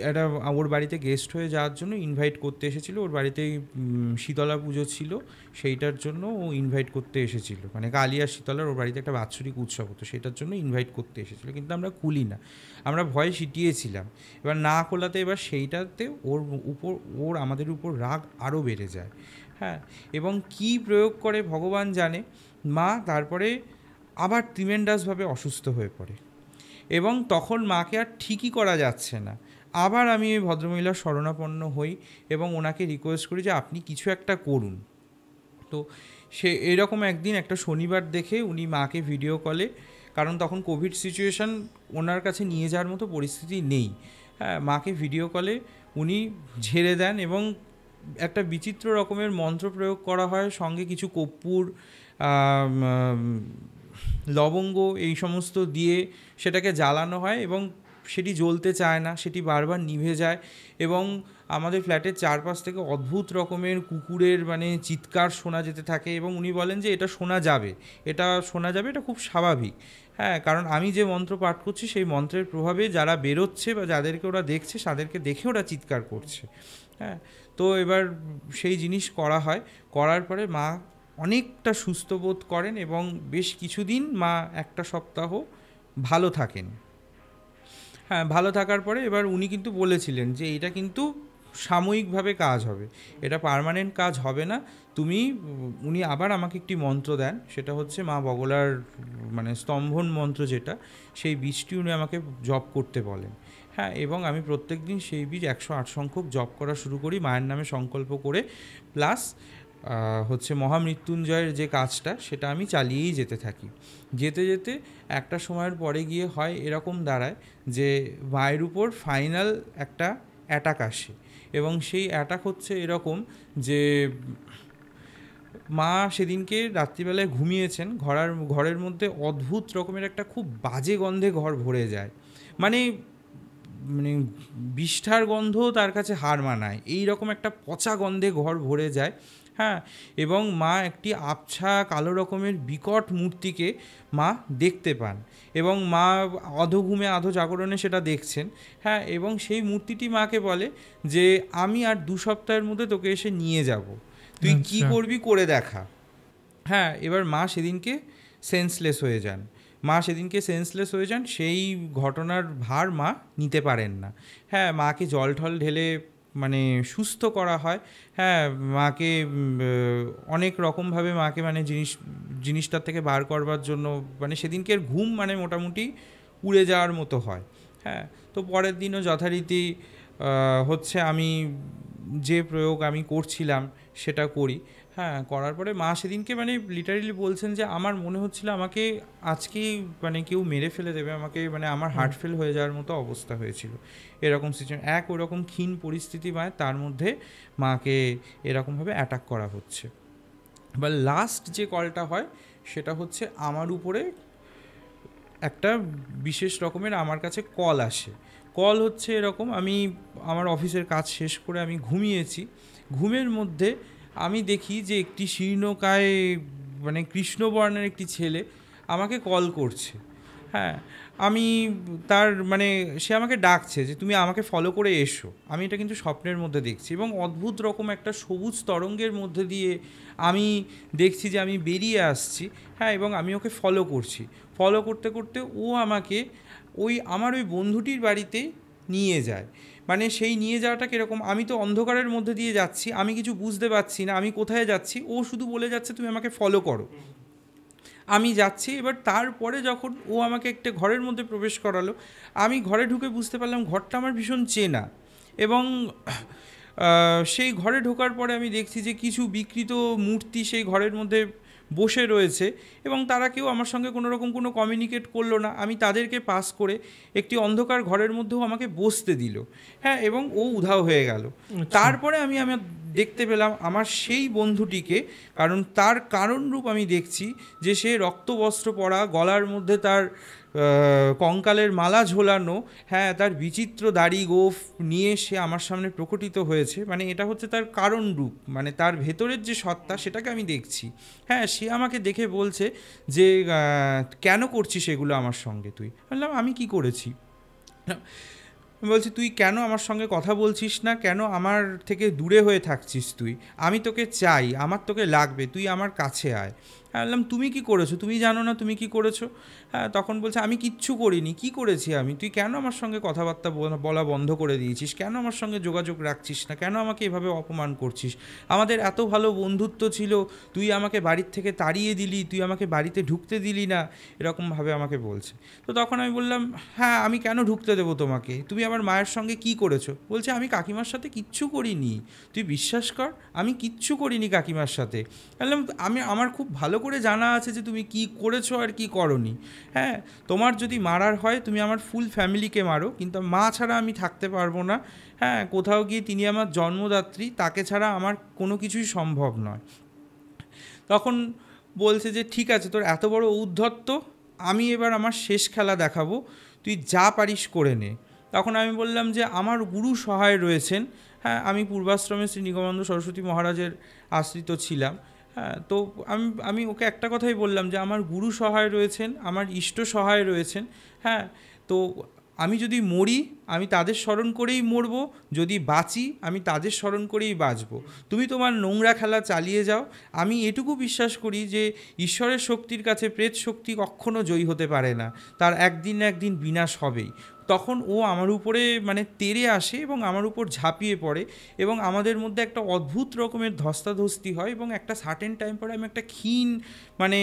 একটা ওর বাড়িতে গেস্ট হয়ে যাওয়ার জন্য ইনভাইট করতে এসেছিলো। ওর বাড়িতেই শীতলা পুজো ছিল, সেইটার জন্য ও ইনভাইট করতে এসেছিলো, মানে কালী আর শীতলার ওর বাড়িতে একটা বাৎসরিক উৎসব হতো, সেটার জন্য ইনভাইট করতে এসেছিলো। কিন্তু আমরা খুলি না, আমরা ভয়ে সিটিয়েছিলাম। এবার না খোলাতে এবার সেইটাতে ওর আমাদের উপর রাগ আরও বেড়ে যায়। হ্যাঁ, এবং কি প্রয়োগ করে ভগবান জানে। মা তারপরে আবার ট্রিমেন্ডাসভাবে অসুস্থ হয়ে পড়ে, এবং তখন মাকে আর ঠিকই করা যাচ্ছে না। আবার আমি ওই ভদ্রমহিলার শরণাপন্ন হই এবং ওনাকে রিকোয়েস্ট করি যে আপনি কিছু একটা করুন। তো সে এরকম একদিন একটা শনিবার দেখে উনি মাকে ভিডিও কলে, কারণ তখন কোভিড সিচুয়েশান, ওনার কাছে নিয়ে যাওয়ার মতো পরিস্থিতি নেই, হ্যাঁ, মাকে ভিডিও কলে উনি ঝেড়ে দেন এবং একটা বিচিত্র রকমের মন্ত্র প্রয়োগ করা হয়, সঙ্গে কিছু কর্পূর, লবঙ্গ এই সমস্ত দিয়ে সেটাকে জ্বালানো হয়, এবং সেটি জ্বলতে চায় না, সেটি বারবার নিভে যায়। এবং আমাদের ফ্ল্যাটের চারপাশ থেকে অদ্ভুত রকমের কুকুরের মানে চিৎকার শোনা যেতে থাকে, এবং উনি বলেন যে এটা শোনা যাবে, এটা খুব স্বাভাবিক। হ্যাঁ, কারণ আমি যে মন্ত্র পাঠ করছি সেই মন্ত্রের প্রভাবে যারা বেরোচ্ছে বা যাদেরকে ওরা দেখছে তাদেরকে দেখে ওরা চিৎকার করছে। হ্যাঁ, তো এবার সেই জিনিস করা হয়, করার পরে মা অনেকটা সুস্থ বোধ করেন এবং বেশ কিছুদিন মা একটা সপ্তাহ ভালো থাকেন। হ্যাঁ, ভালো থাকার পরে এবার উনি কিন্তু বলেছিলেন যে এটা কিন্তু সাময়িকভাবে কাজ হবে, এটা পার্মানেন্ট কাজ হবে না। উনি আবার আমাকে একটি মন্ত্র দেন, সেটা হচ্ছে মা বগলার মানে স্তম্ভন মন্ত্র যেটা, সেই বীজটি উনি আমাকে জপ করতে বলেন। হ্যাঁ, এবং আমি প্রত্যেক দিন সেই বীজ 108 সংখ্যক জপ করা শুরু করি মায়ের নামে সংকল্প করে, প্লাস হচ্ছে মহামৃত্যুঞ্জয়ের যে কাজটা সেটা আমি চালিয়েই যেতে থাকি। যেতে যেতে একটা সময়ের পরে গিয়ে হয় এরকম দাঁড়ায় যে মায়ের উপর ফাইনাল একটা অ্যাটাক আসে, এবং সেই অ্যাটাক হচ্ছে এরকম যে মা সেদিনকে রাত্রিবেলায় ঘুমিয়েছেন, ঘরের মধ্যে অদ্ভুত রকমের একটা খুব বাজে গন্ধে ঘর ভরে যায়, মানে মানে বিষ্ঠার গন্ধ তার কাছে হার মানায়, এই রকম একটা পচা গন্ধে ঘর ভরে যায়। হ্যাঁ, এবং মা একটি আবছা কালো রকমের বিকট মূর্তিকে মা দেখতে পান, এবং মা আধো ঘুমে আধো জাগরণে সেটা দেখছেন। হ্যাঁ, এবং সেই মূর্তিটি মাকে বলে যে আমি আর 2 সপ্তাহের মধ্যে তোকে এসে নিয়ে যাব, তুই কি করবি করে দেখা। হ্যাঁ, এবার মা সেদিনকে সেন্সলেস হয়ে যান, সেই ঘটনার ভার মা নিতে পারেন না। হ্যাঁ, মাকে জল ঠল ঢেলে মানে সুস্থ করা হয়। হ্যাঁ, মাকে অনেক রকমভাবে মাকে মানে জিনিসটার থেকে বার করবার জন্য মানে সেদিনকের ঘুম মানে মোটামুটি উড়ে যাওয়ার মতো হয়। হ্যাঁ, তো পরের দিনও যথারীতি হচ্ছে আমি যে প্রয়োগ আমি করছিলাম সেটা করি। হ্যাঁ, করার পরে মা সেদিনকে মানে লিটারেলি বলছেন যে আমার মনে হচ্ছিল আমাকে আজকেই মানে কেউ মেরে ফেলে দেবে আমাকে, মানে আমার হার্ট ফেল হয়ে যাওয়ার মতো অবস্থা হয়েছিল। এরকম সিচুয়েশন, ওরকম ক্ষীণ পরিস্থিতি তার মধ্যে মাকে এরকমভাবে অ্যাটাক করা হচ্ছে। বা লাস্ট যে কলটা হয় সেটা হচ্ছে আমার উপরে একটা বিশেষ রকমের আমার কাছে কল আসে। কল হচ্ছে এরকম, আমার অফিসের কাজ শেষ করে আমি ঘুমিয়েছি, ঘুমের মধ্যে আমি দেখি যে একটি শীর্ণকায় মানে কৃষ্ণবর্ণের একটি ছেলে আমাকে কল করছে। হ্যাঁ, আমি তার মানে সে আমাকে ডাকছে যে তুমি আমাকে ফলো করে এসো। আমি এটা কিন্তু স্বপ্নের মধ্যে দেখছি, এবং অদ্ভুত রকম একটা সবুজ তরঙ্গের মধ্যে দিয়ে আমি দেখছি যে আমি বেরিয়ে আসছি। হ্যাঁ, এবং আমি ওকে ফলো করছি, ফলো করতে করতে ও আমাকে আমার ওই বন্ধুটির বাড়িতে নিয়ে যায়। মানে সেই নিয়ে যাওয়াটা কীরকম, আমি তো অন্ধকারের মধ্যে দিয়ে যাচ্ছি, আমি কিছু বুঝতে পারছি না আমি কোথায় যাচ্ছি, ও শুধু বলে যাচ্ছে তুমি আমাকে ফলো করো। আমি যাচ্ছি, এবার তারপরে যখন ও আমাকে একটা ঘরের মধ্যে প্রবেশ করালো, আমি ঘরে ঢুকে বুঝতে পারলাম ঘরটা আমার ভীষণ চেনা, এবং সেই ঘরে ঢোকার পরে আমি দেখছি যে কিছু বিকৃত মূর্তি সেই ঘরের মধ্যে বসে রয়েছে, এবং তারা কেউ আমার সঙ্গে কোনো কমিউনিকেট করলো না। আমি তাদেরকে পাস করে একটি অন্ধকার ঘরের মধ্যেও আমাকে বসতে দিল। হ্যাঁ, এবং ও উধাও হয়ে গেল। তারপরে আমি দেখতে পেলাম আমার সেই বন্ধুটিকে, কারণ তার কারণরূপ আমি দেখছি যে সে রক্তবস্ত্র পরা, গলার মধ্যে তার কঙ্কালের মালা ঝোলানো, হ্যাঁ, তার বিচিত্র দাড়ি গোঁফ নিয়ে সে আমার সামনে প্রকটিত হয়েছে। মানে এটা হচ্ছে তার কারণ রূপ, মানে তার ভেতরের যে সত্তা সেটাকে আমি দেখছি। হ্যাঁ, সে আমাকে দেখে বলছে যে কেন করছিস এগুলো আমার সঙ্গে তুই? বললাম আমি কি করেছি? আমি বলছি, তুই কেন আমার সঙ্গে কথা বলছিস না, কেন আমার থেকে দূরে হয়ে থাকছিস তুই? আমি তোকে চাই, আমার তোকে লাগবে, তুই আমার কাছে আয়। আমি বললাম, তুমি কি করেছো? তুমি জানো না তুমি কি করেছো? হ্যাঁ, তখন বলছে, আমি কিচ্ছু করিনি। কি করেছি আমি? তুই কেন আমার সঙ্গে কথাবার্তা বলা বন্ধ করে দিয়েছিস? কেন আমার সঙ্গে যোগাযোগ রাখছিস না? কেন আমাকে এভাবে অপমান করছিস? আমাদের এত ভালো বন্ধুত্ব ছিল, তুই আমাকে বাড়ির থেকে তাড়িয়ে দিলি, তুই আমাকে বাড়িতে ঢুকতে দিলি না। এরকমভাবে আমাকে বলছে। তো তখন আমি বললাম, হ্যাঁ, আমি কেন ঢুকতে দেবো তোমাকে? তুমি আমার মায়ের সঙ্গে কি করেছো? বলছে, আমি কাকিমার সাথে কিচ্ছু করিনি। তুই বিশ্বাস কর, আমি কিচ্ছু করিনি কাকিমার সাথে। বললাম, আমার খুব ভালো করে জানা আছে যে তুমি কি করেছো আর কি করনি। হ্যাঁ, তোমার যদি মারার হয় তুমি আমার ফুল ফ্যামিলিকে মারো, কিন্তু মা ছাড়া আমি থাকতে পারবো না। হ্যাঁ, কোথাও গিয়ে তিনি আমার জন্মদাত্রী, তাকে ছাড়া আমার কোনো কিছুই সম্ভব নয়। তখন বলছে যে, ঠিক আছে, তোর এত বড় ঔদ্ধত্য, আমি এবার আমার শেষ খেলা দেখাবো, তুই যা পারিস করে নে। তখন আমি বললাম যে, আমার গুরু সহায় রয়েছেন। হ্যাঁ, আমি পূর্বাশ্রমে শ্রী নিগমানন্দ সরস্বতী মহারাজের আশ্রিত ছিলাম। হ্যাঁ, তো আমি ওকে একটা কথাই বললাম যে, আমার গুরু সহায় রয়েছেন, আমার ইষ্ট সহায় রয়েছেন। হ্যাঁ, তো আমি যদি মরি, আমি তাদের স্মরণ করেই মরবো, যদি বাঁচি আমি তাদের স্মরণ করেই বাঁচবো। তুমি তোমার নোংরা খেলা চালিয়ে যাও। আমি এটুকু বিশ্বাস করি যে ঈশ্বরের শক্তির কাছে প্রেত শক্তি কখনো জয়ী হতে পারে না, তার একদিন না একদিন বিনাশ হবেই। তখন ও আমার উপরে মানে তেড়ে আসে এবং আমার উপর ঝাঁপিয়ে পড়ে, এবং আমাদের মধ্যে একটা অদ্ভুত রকমের ধস্তাধস্তি হয়, এবং একটা সার্টেন টাইম পরে আমি একটা ক্ষীণ মানে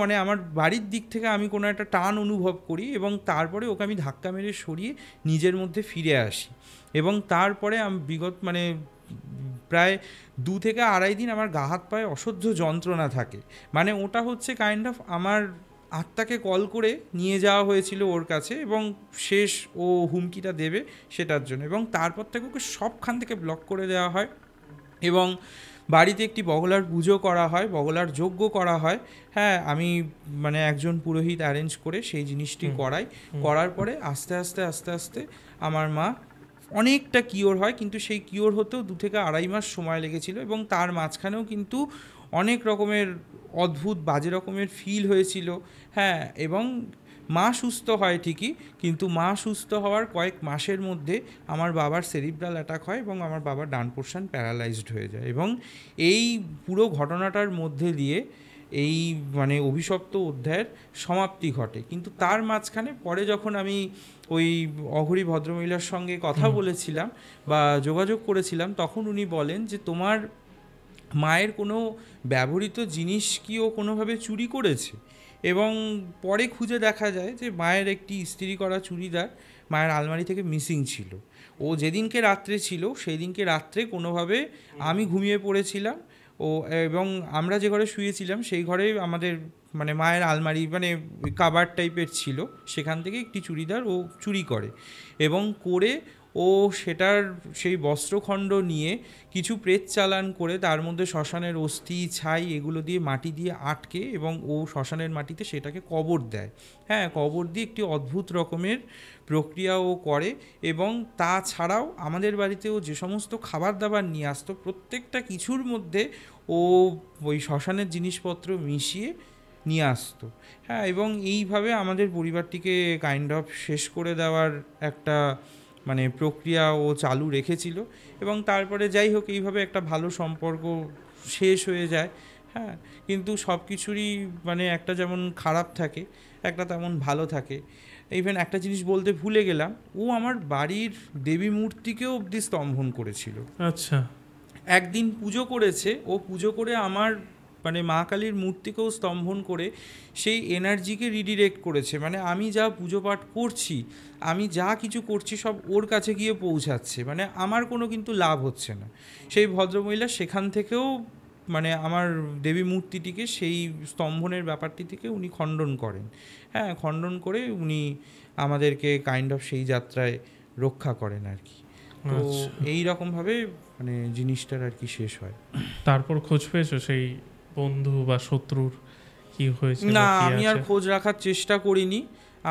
মানে আমার বাড়ির দিক থেকে আমি কোনো একটা টান অনুভব করি, এবং তারপরে ওকে আমি ধাক্কা মেরে সরিয়ে নিজের মধ্যে ফিরে আসি। এবং তারপরে আমি মানে প্রায় 2 থেকে আড়াই দিন আমার গা হাত পায়ে অসহ্য যন্ত্রণা থাকে। মানে ওটা হচ্ছে কাইন্ড অফ আমার আত্মাকে কল করে নিয়ে যাওয়া হয়েছিল ওর কাছে, এবং শেষ ও হুমকিটা দেবে সেটার জন্য, এবং তারপর থেকে ওকে সবখান থেকে ব্লক করে দেওয়া হয়। এবং বাড়িতে একটি বগলার পুজো করা হয়, বগলার যজ্ঞ করা হয়। হ্যাঁ, আমি মানে একজন পুরোহিত অ্যারেঞ্জ করে সেই জিনিসটি করাই। করার পরে আস্তে আস্তে আস্তে আস্তে আমার মা অনেকটা কিওর হয়, কিন্তু সেই কিওর হতেও 2 থেকে আড়াই মাস সময় লেগেছিল, এবং তার মাঝখানেও কিন্তু অনেক রকমের অদ্ভুত বাজে রকমের ফিল হয়েছিল। হ্যাঁ, এবং মা সুস্থ হয় ঠিকই, কিন্তু মা সুস্থ হওয়ার কয়েক মাসের মধ্যে আমার বাবার সেরিব্রাল অ্যাটাক হয়, এবং আমার বাবার ডান পোর্শন প্যারালাইজড হয়ে যায়। এবং এই পুরো ঘটনাটার মধ্যে দিয়ে এই মানে অভিশপ্ত অধ্যায়ের সমাপ্তি ঘটে। কিন্তু তার মাঝখানে পরে যখন আমি ওই অঘরী ভদ্রমহিলার সঙ্গে কথা বলেছিলাম বা যোগাযোগ করেছিলাম, তখন উনি বলেন যে, তোমার মায়ের কোনো ব্যবহৃত জিনিস কি ও কোনোভাবে চুরি করেছে? এবং পরে খুঁজে দেখা যায় যে মায়ের একটি ইস্ত্রি করা চুড়িদার মায়ের আলমারি থেকে মিসিং ছিল। ও যেদিনকে রাত্রে ছিল সেই দিনকে রাত্রে কোনোভাবে আমি ঘুমিয়ে পড়েছিলাম, এবং আমরা যে ঘরে শুয়েছিলাম সেই ঘরে আমাদের মানে মায়ের আলমারি মানে কাবার টাইপের ছিল, সেখান থেকে একটি চুড়িদার ও চুরি করে, এবং করে ও সেই বস্ত্রখণ্ড নিয়ে কিছু প্রেত চালান করে তার মধ্যে শ্মশানের অস্থি ছাই এগুলো দিয়ে মাটি দিয়ে আটকে, এবং ও শ্মশানের মাটিতে সেটাকে কবর দেয়। হ্যাঁ, কবর দিয়ে একটি অদ্ভুত রকমের প্রক্রিয়া ও করে। এবং তাছাড়াও আমাদের বাড়িতেও যে সমস্ত খাবার দাবার নিয়ে আসতো, প্রত্যেকটা কিছুর মধ্যে ও ওই শ্মশানের জিনিসপত্র মিশিয়ে নিয়ে আসতো। হ্যাঁ, এবং এইভাবে আমাদের পরিবারটিকে কাইন্ড অফ শেষ করে দেওয়ার একটা মানে প্রক্রিয়া ও চালু রেখেছিল। এবং তারপরে যাই হোক, এইভাবে একটা ভালো সম্পর্ক শেষ হয়ে যায়। হ্যাঁ, কিন্তু সব কিছুরই মানে একটা যেমন খারাপ থাকে, একটা তেমন ভালো থাকে। ইভেন একটা জিনিস বলতে ভুলে গেলাম, ও আমার বাড়ির দেবী মূর্তিকেও অবধি স্তম্ভন করেছিল। আচ্ছা। একদিন পুজো করেছে, ও পুজো করে আমার মানে মা কালীর মূর্তিকেও স্তম্ভন করে সেই এনার্জিকে রিডিরেক্ট করেছে। মানে আমি যা পুজো পাঠ করছি, আমি যা কিছু করছি সব ওর কাছে গিয়ে পৌঁছাচ্ছে, মানে আমার কোনো কিন্তু লাভ হচ্ছে না। সেই ভদ্রমহিলা সেখান থেকেও মানে আমার দেবী মূর্তিটিকে সেই স্তম্ভনের ব্যাপারটি থেকে উনি খণ্ডন করেন। হ্যাঁ, খণ্ডন করে উনি আমাদেরকে কাইন্ড অফ সেই যাত্রায় রক্ষা করেন আর কি। তো এই রকমভাবে মানে জিনিসটার আর কি শেষ হয়। তারপর খোঁজ পেয়েছো সেই বন্ধু বা শত্রুর কি হয়েছে? না, আমি আর খোঁজ রাখার চেষ্টা করিনি।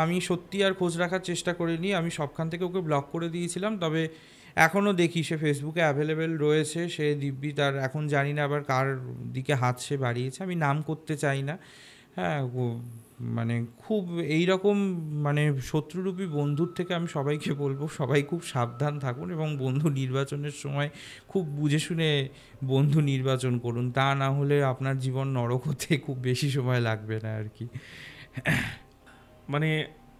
আমি সত্যি আর খোঁজ রাখার চেষ্টা করিনি। আমি সবখান থেকে ওকে ব্লক করে দিয়েছিলাম। তবে এখনও দেখি সে ফেসবুকে অ্যাভেলেবেল রয়েছে, সে দিব্যি তার এখন জানি না আবার কার দিকে হাত সে বাড়িয়েছে, আমি নাম করতে চাই না। হ্যাঁ, মানে খুব এইরকম মানে শত্রুরূপী বন্ধুর থেকে আমি সবাইকে বলবো সবাই খুব সাবধান থাকুন এবং বন্ধু নির্বাচনের সময় খুব বুঝে শুনে বন্ধু নির্বাচন করুন, তা না হলে আপনার জীবন নরক হতে খুব বেশি সময় লাগবে না আর কি। মানে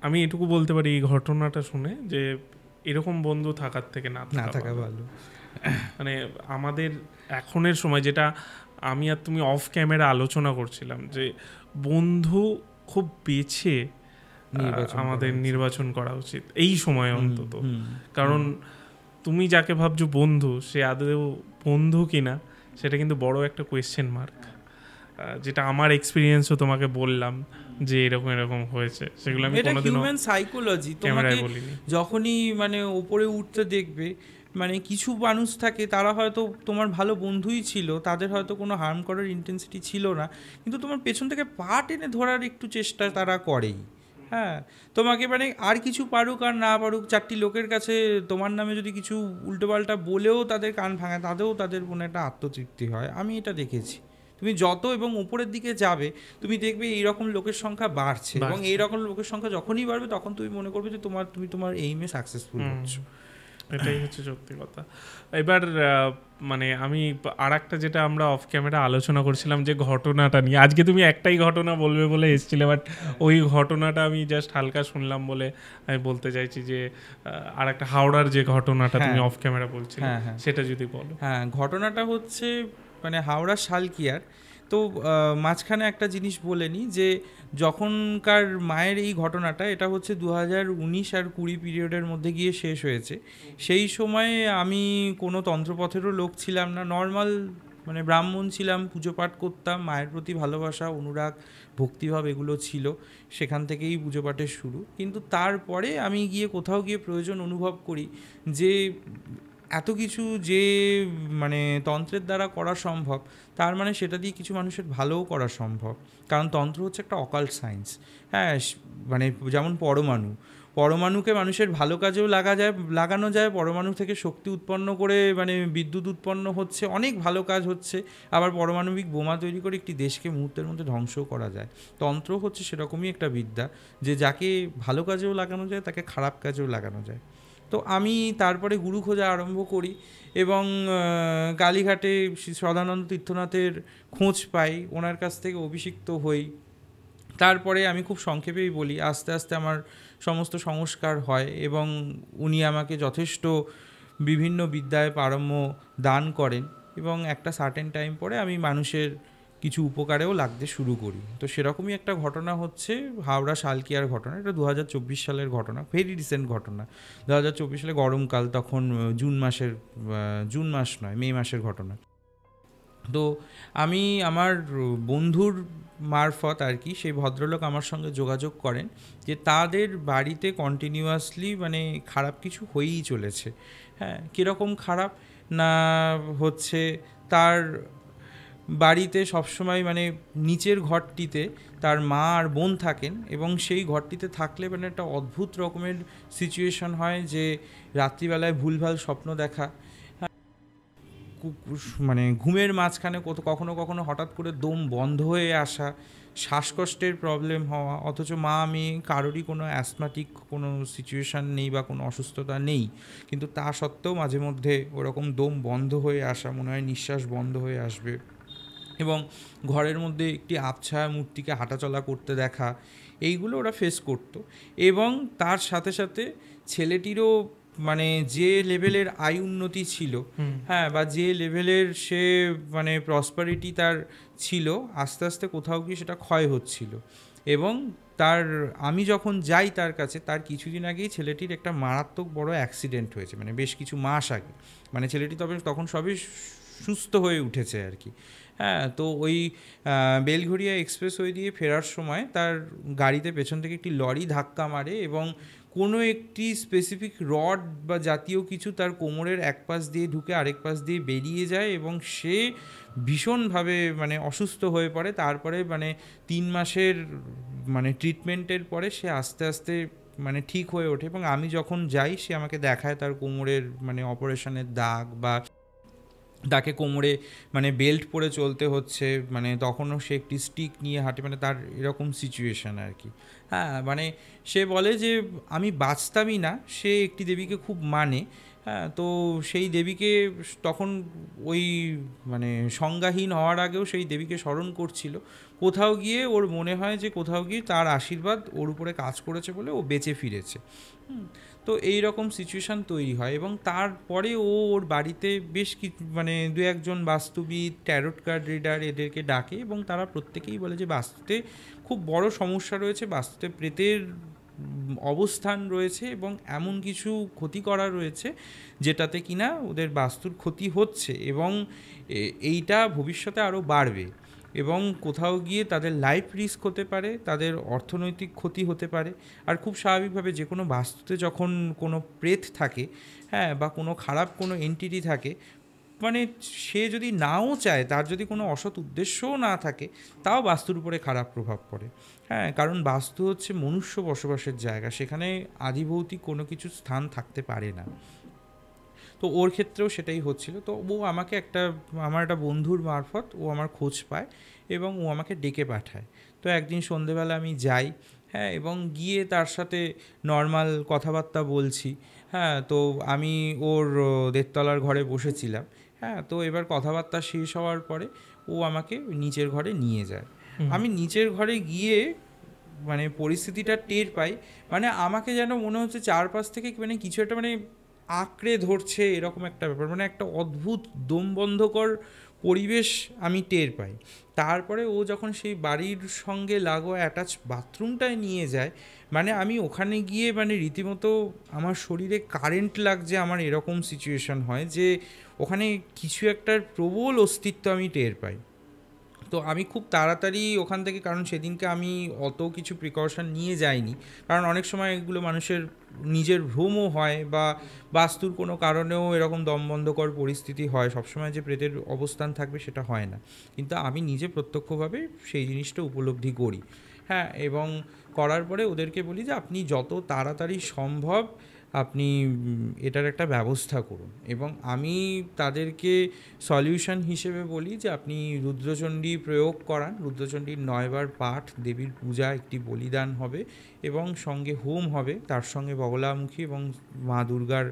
আমি এটুকু বলতে পারি এই ঘটনাটা শুনে যে এরকম বন্ধু থাকার থেকে না থাকা ভালো। মানে আমাদের এখনের সময়, যেটা আমি আর তুমি অফ ক্যামেরা আলোচনা করছিলাম, যে বন্ধু খুব বেছে আমাদের নির্বাচন করা উচিত এই সময় অন্তত। কারণ তুমি যাকে ভাবছো বন্ধু, সে আদৌ বন্ধু কিনা সেটা কিন্তু বড় একটা কোয়েশ্চেন মার্ক। যেটা আমার এক্সপিরিয়েন্সও তোমাকে বললাম যে এরকম এরকম হয়েছে, সেগুলো আমি কোনোদিনও হিউম্যান সাইকোলজি। তোমাকে যখনই মানে উপরে উঠতে দেখবে, মানে কিছু মানুষ থাকে তারা হয়তো তোমার ভালো বন্ধুই ছিল, তাদের হয়তো কোনো হার্ম করার ইন্টেন্সিটি ছিল না, কিন্তু তোমার পেছন থেকে পা টেনে ধরার একটু চেষ্টা তারা করেই। হ্যাঁ, তোমাকে মানে আর কিছু পারুক আর না পারুক, চারটি লোকের কাছে তোমার নামে যদি কিছু উল্টোপাল্টা বলেও তাদের কান ভাঙায়, তাতেও তাদের মনে একটা আত্মতৃপ্তি হয়। আমি এটা দেখেছি। তুমি যত এবং উপরের দিকে যাবে তুমি দেখবে এইরকম লোকের সংখ্যা বাড়ছে, এবং এইরকম লোকের সংখ্যা যখনই বাড়বে তখন তুমি মনে করবে যে তুমি তোমার এইমে সাকসেসফুল হচ্ছ। এটাই হচ্ছে সত্যি কথা। এবার মানে আমি আর একটা, যেটা আমরা অফ ক্যামেরা আলোচনা করছিলাম যে ঘটনাটা নিয়ে, আজকে তুমি একটাই ঘটনা বলবে বলে এসেছিলে, বাট ওই ঘটনাটা আমি জাস্ট হালকা শুনলাম বলে আমি বলতে চাইছি যে আর একটা হাওড়ার যে ঘটনাটা তুমি অফ ক্যামেরা বলছিলে, সেটা যদি বলো। হ্যাঁ, ঘটনাটা হচ্ছে মানে হাওড়া শালকিয়ার। তো মাঝখানে একটা জিনিস বলে নিই যে যখনকার মায়ের এই ঘটনাটা, এটা হচ্ছে 2019 আর 20 পিরিয়ডের মধ্যে গিয়ে শেষ হয়েছে। সেই সময়ে আমি কোনো তন্ত্রপথেরও লোক ছিলাম না, নর্মাল মানে ব্রাহ্মণ ছিলাম, পুজো পাঠ করতাম, মায়ের প্রতি ভালোবাসা, অনুরাগ, ভক্তিভাব এগুলো ছিল, সেখান থেকেই পুজো পাঠের শুরু। কিন্তু তারপরে আমি গিয়ে কোথাও গিয়ে প্রয়োজন অনুভব করি যে এত কিছু যে মানে তন্ত্রের দ্বারা করা সম্ভব, তার মানে সেটা দিয়ে কিছু মানুষের ভালোও করা সম্ভব। কারণ তন্ত্র হচ্ছে একটা অকাল্ট সায়েন্স। হ্যাঁ, মানে যেমন পরমাণুকে মানুষের ভালো কাজেও লাগানো যায়, পরমাণু থেকে শক্তি উৎপন্ন করে মানে বিদ্যুৎ উৎপন্ন হচ্ছে, অনেক ভালো কাজ হচ্ছে। আবার পারমাণবিক বোমা তৈরি করে একটি দেশকে মুহূর্তের মধ্যে ধ্বংসও করা যায়। তন্ত্র হচ্ছে সেরকমই একটা বিদ্যা, যে যাকে ভালো কাজেও লাগানো যায়, তাকে খারাপ কাজেও লাগানো যায়। তো আমি তারপরে গুরু খোঁজা আরম্ভ করি এবং কালীঘাটে শ্রী সদানন্দ তীর্থনাথের খোঁজ পাই, ওনার কাছ থেকে অভিষিক্ত হই। তারপরে আমি খুব সংক্ষেপেই বলি, আস্তে আস্তে আমার সমস্ত সংস্কার হয় এবং উনি আমাকে যথেষ্ট বিভিন্ন বিদ্যায় পারম্য দান করেন, এবং একটা সার্টেন টাইম পরে আমি মানুষের কিছু উপকারেও লাগতে শুরু করি। তো সেরকমই একটা ঘটনা হচ্ছে হাওড়া শালকিয়ার ঘটনা। এটা 2024 সালের ঘটনা, ভেরি রিসেন্ট ঘটনা। 2024 সালে গরমকাল, তখন জুন মাস নয়, মে মাসের ঘটনা। তো আমি আমার বন্ধুর মারফত আর কি, সেই ভদ্রলোক আমার সঙ্গে যোগাযোগ করেন যে তাদের বাড়িতে কন্টিনিউয়াসলি মানে খারাপ কিছু হয়েই চলেছে। হ্যাঁ, কীরকম খারাপ না, হচ্ছে তার বাড়িতে সবসময় মানে নিচের ঘরটিতে তার মা আর বোন থাকেন, এবং সেই ঘরটিতে থাকলে মানে একটা অদ্ভুত রকমের সিচুয়েশন হয় যে রাত্রিবেলায় ভুলভাল স্বপ্ন দেখা, মানে ঘুমের মাঝখানে কখনো কখনো হঠাৎ করে দম বন্ধ হয়ে আসা, শ্বাসকষ্টের প্রবলেম হওয়া, অথচ মা আমি কারোরই কোনো অ্যাসমাটিক কোনো সিচুয়েশান নেই বা কোনো অসুস্থতা নেই, কিন্তু তা সত্ত্বেও মাঝে মধ্যে ওরকম দম বন্ধ হয়ে আসা, মনে হয় নিঃশ্বাস বন্ধ হয়ে আসবে, এবং ঘরের মধ্যে একটি আবছা মূর্তিকে হাঁটাচলা করতে দেখা, এইগুলো ওরা ফেস করতো। এবং তার সাথে সাথে ছেলেটিরও মানে যে লেভেলের আয় উন্নতি ছিল, হ্যাঁ, বা যে লেভেলের সে মানে প্রসপারিটি তার ছিল, আস্তে আস্তে কোথাও গিয়ে সেটা ক্ষয় হচ্ছিল। এবং আমি যখন যাই তার কাছে, তার কিছুদিন আগেই ছেলেটির একটা মারাত্মক বড় অ্যাক্সিডেন্ট হয়েছে, মানে বেশ কিছু মাস আগে। মানে ছেলেটি তখন সবই সুস্থ হয়ে উঠেছে আর কি। হ্যাঁ, তো ওই বেলঘরিয়া এক্সপ্রেসওয়ে দিয়ে ফেরার সময় তার গাড়িতে পেছন থেকে একটি লরি ধাক্কা মারে, এবং কোনো একটি স্পেসিফিক রড বা জাতীয় কিছু তার কোমরের এক পাশ দিয়ে ঢুকে আরেক পাশ দিয়ে বেরিয়ে যায়, এবং সে ভীষণভাবে মানে অসুস্থ হয়ে পড়ে। তারপরে মানে 3 মাসের মানে ট্রিটমেন্টের পরে সে আস্তে আস্তে মানে ঠিক হয়ে ওঠে, এবং আমি যখন যাই সে আমাকে দেখায় তার কোমরের মানে অপারেশনের দাগ বা তাকে কোমরে মানে বেল্ট পরে চলতে হচ্ছে, মানে তখনও সে একটি স্টিক নিয়ে হাঁটে, মানে তার এরকম সিচুয়েশান আর কি। হ্যাঁ, মানে সে বলে যে আমি বাঁচতামই না, সে একটি দেবীকে খুব মানে। হ্যাঁ, তো সেই দেবীকে তখন ওই মানে সংজ্ঞাহীন হওয়ার আগেও সেই দেবীকে স্মরণ করছিল। কোথাও গিয়ে ওর মনে হয় যে কোথাও গিয়ে তার আশীর্বাদ ওর উপরে কাজ করেছে বলে ও বেঁচে ফিরেছে। তো এই রকম সিচুয়েশান তৈরি হয়, এবং তারপরে ও ওর বাড়িতে বেশ কিছু মানে দু একজন বাস্তুবিদ, ট্যারোট কার্ড রিডার এদেরকে ডাকে, এবং তারা প্রত্যেকেই বলে যে বাস্তুতে খুব বড় সমস্যা রয়েছে, বাস্তুতে প্রেতের অবস্থান রয়েছে, এবং এমন কিছু ক্ষতি করা রয়েছে যেটাতে কিনা ওদের বাস্তুর ক্ষতি হচ্ছে, এবং এইটা ভবিষ্যতে আরও বাড়বে, এবং কোথাও গিয়ে তাদের লাইফ রিস্ক হতে পারে, তাদের অর্থনৈতিক ক্ষতি হতে পারে। আর খুব স্বাভাবিকভাবে যে কোনো বাস্তুতে যখন কোনো প্রেত থাকে, হ্যাঁ, বা কোনো খারাপ কোনো এন্টিটি থাকে, মানে সে যদি নাও চায়, তার যদি কোনো অসৎ উদ্দেশ্যও না থাকে, তাও বাস্তুর উপরে খারাপ প্রভাব পড়ে। হ্যাঁ, কারণ বাস্তু হচ্ছে মনুষ্য বসবাসের জায়গা, সেখানে আদিভৌতিক কোনো কিছু স্থান থাকতে পারে না। তো ওর ক্ষেত্রেও সেটাই হচ্ছিল। তো ও আমাকে আমার একটা বন্ধুর মারফত ও আমার খোঁজ পায়, এবং ও আমাকে ডেকে পাঠায়। তো একদিন সন্ধেবেলা আমি যাই, হ্যাঁ, এবং গিয়ে তার সাথে নর্মাল কথাবার্তা বলছি। হ্যাঁ, তো আমি ওর দেড়তলার ঘরে বসেছিলাম। হ্যাঁ, তো এবার কথাবার্তা শেষ হওয়ার পরে ও আমাকে নিচের ঘরে নিয়ে যায়। আমি নিচের ঘরে গিয়ে মানে পরিস্থিতিটা টের পাই, মানে আমাকে যেন মনে হচ্ছে চারপাশ থেকে মানে কিছু একটা মানে আঁকড়ে ধরছে, এরকম একটা ব্যাপার, মানে একটা অদ্ভুত দমবন্ধকর পরিবেশ আমি টের পাই। তারপরে ও যখন সেই বাড়ির সঙ্গে লাগোয়া অ্যাটাচ বাথরুমটায় নিয়ে যায়, মানে আমি ওখানে গিয়ে মানে রীতিমতো আমার শরীরে কারেন্ট লাগছে, আমার এরকম সিচুয়েশন হয় যে ওখানে কিছু একটার প্রবল অস্তিত্ব আমি টের পাই। তো আমি খুব তাড়াতাড়ি ওখান থেকে, কারণ সেদিনকে আমি অত কিছু প্রিকশন নিয়ে যাইনি, কারণ অনেক সময় এগুলো মানুষের নিজের ভ্রমও হয়, বা বাস্তুর কোনো কারণেও এরকম দমবন্ধকর পরিস্থিতি হয়, সবসময় যে প্রেতের অবস্থান থাকবে সেটা হয় না, কিন্তু আমি নিজে প্রত্যক্ষভাবে সেই জিনিসটা উপলব্ধি করি। হ্যাঁ, এবং করার পরে ওদেরকে বলি যে আপনি যত তাড়াতাড়ি সম্ভব আপনি এটার একটা ব্যবস্থা করুন, এবং আমি তাদেরকে সলিউশন হিসেবে বলি যে আপনি রুদ্রচণ্ডী প্রয়োগ করান, রুদ্রচণ্ডীর 9বার পাঠ, দেবীর পূজা, একটি বলিদান হবে, এবং সঙ্গে হোম হবে, তার সঙ্গে বগলামুখী এবং মা দুর্গার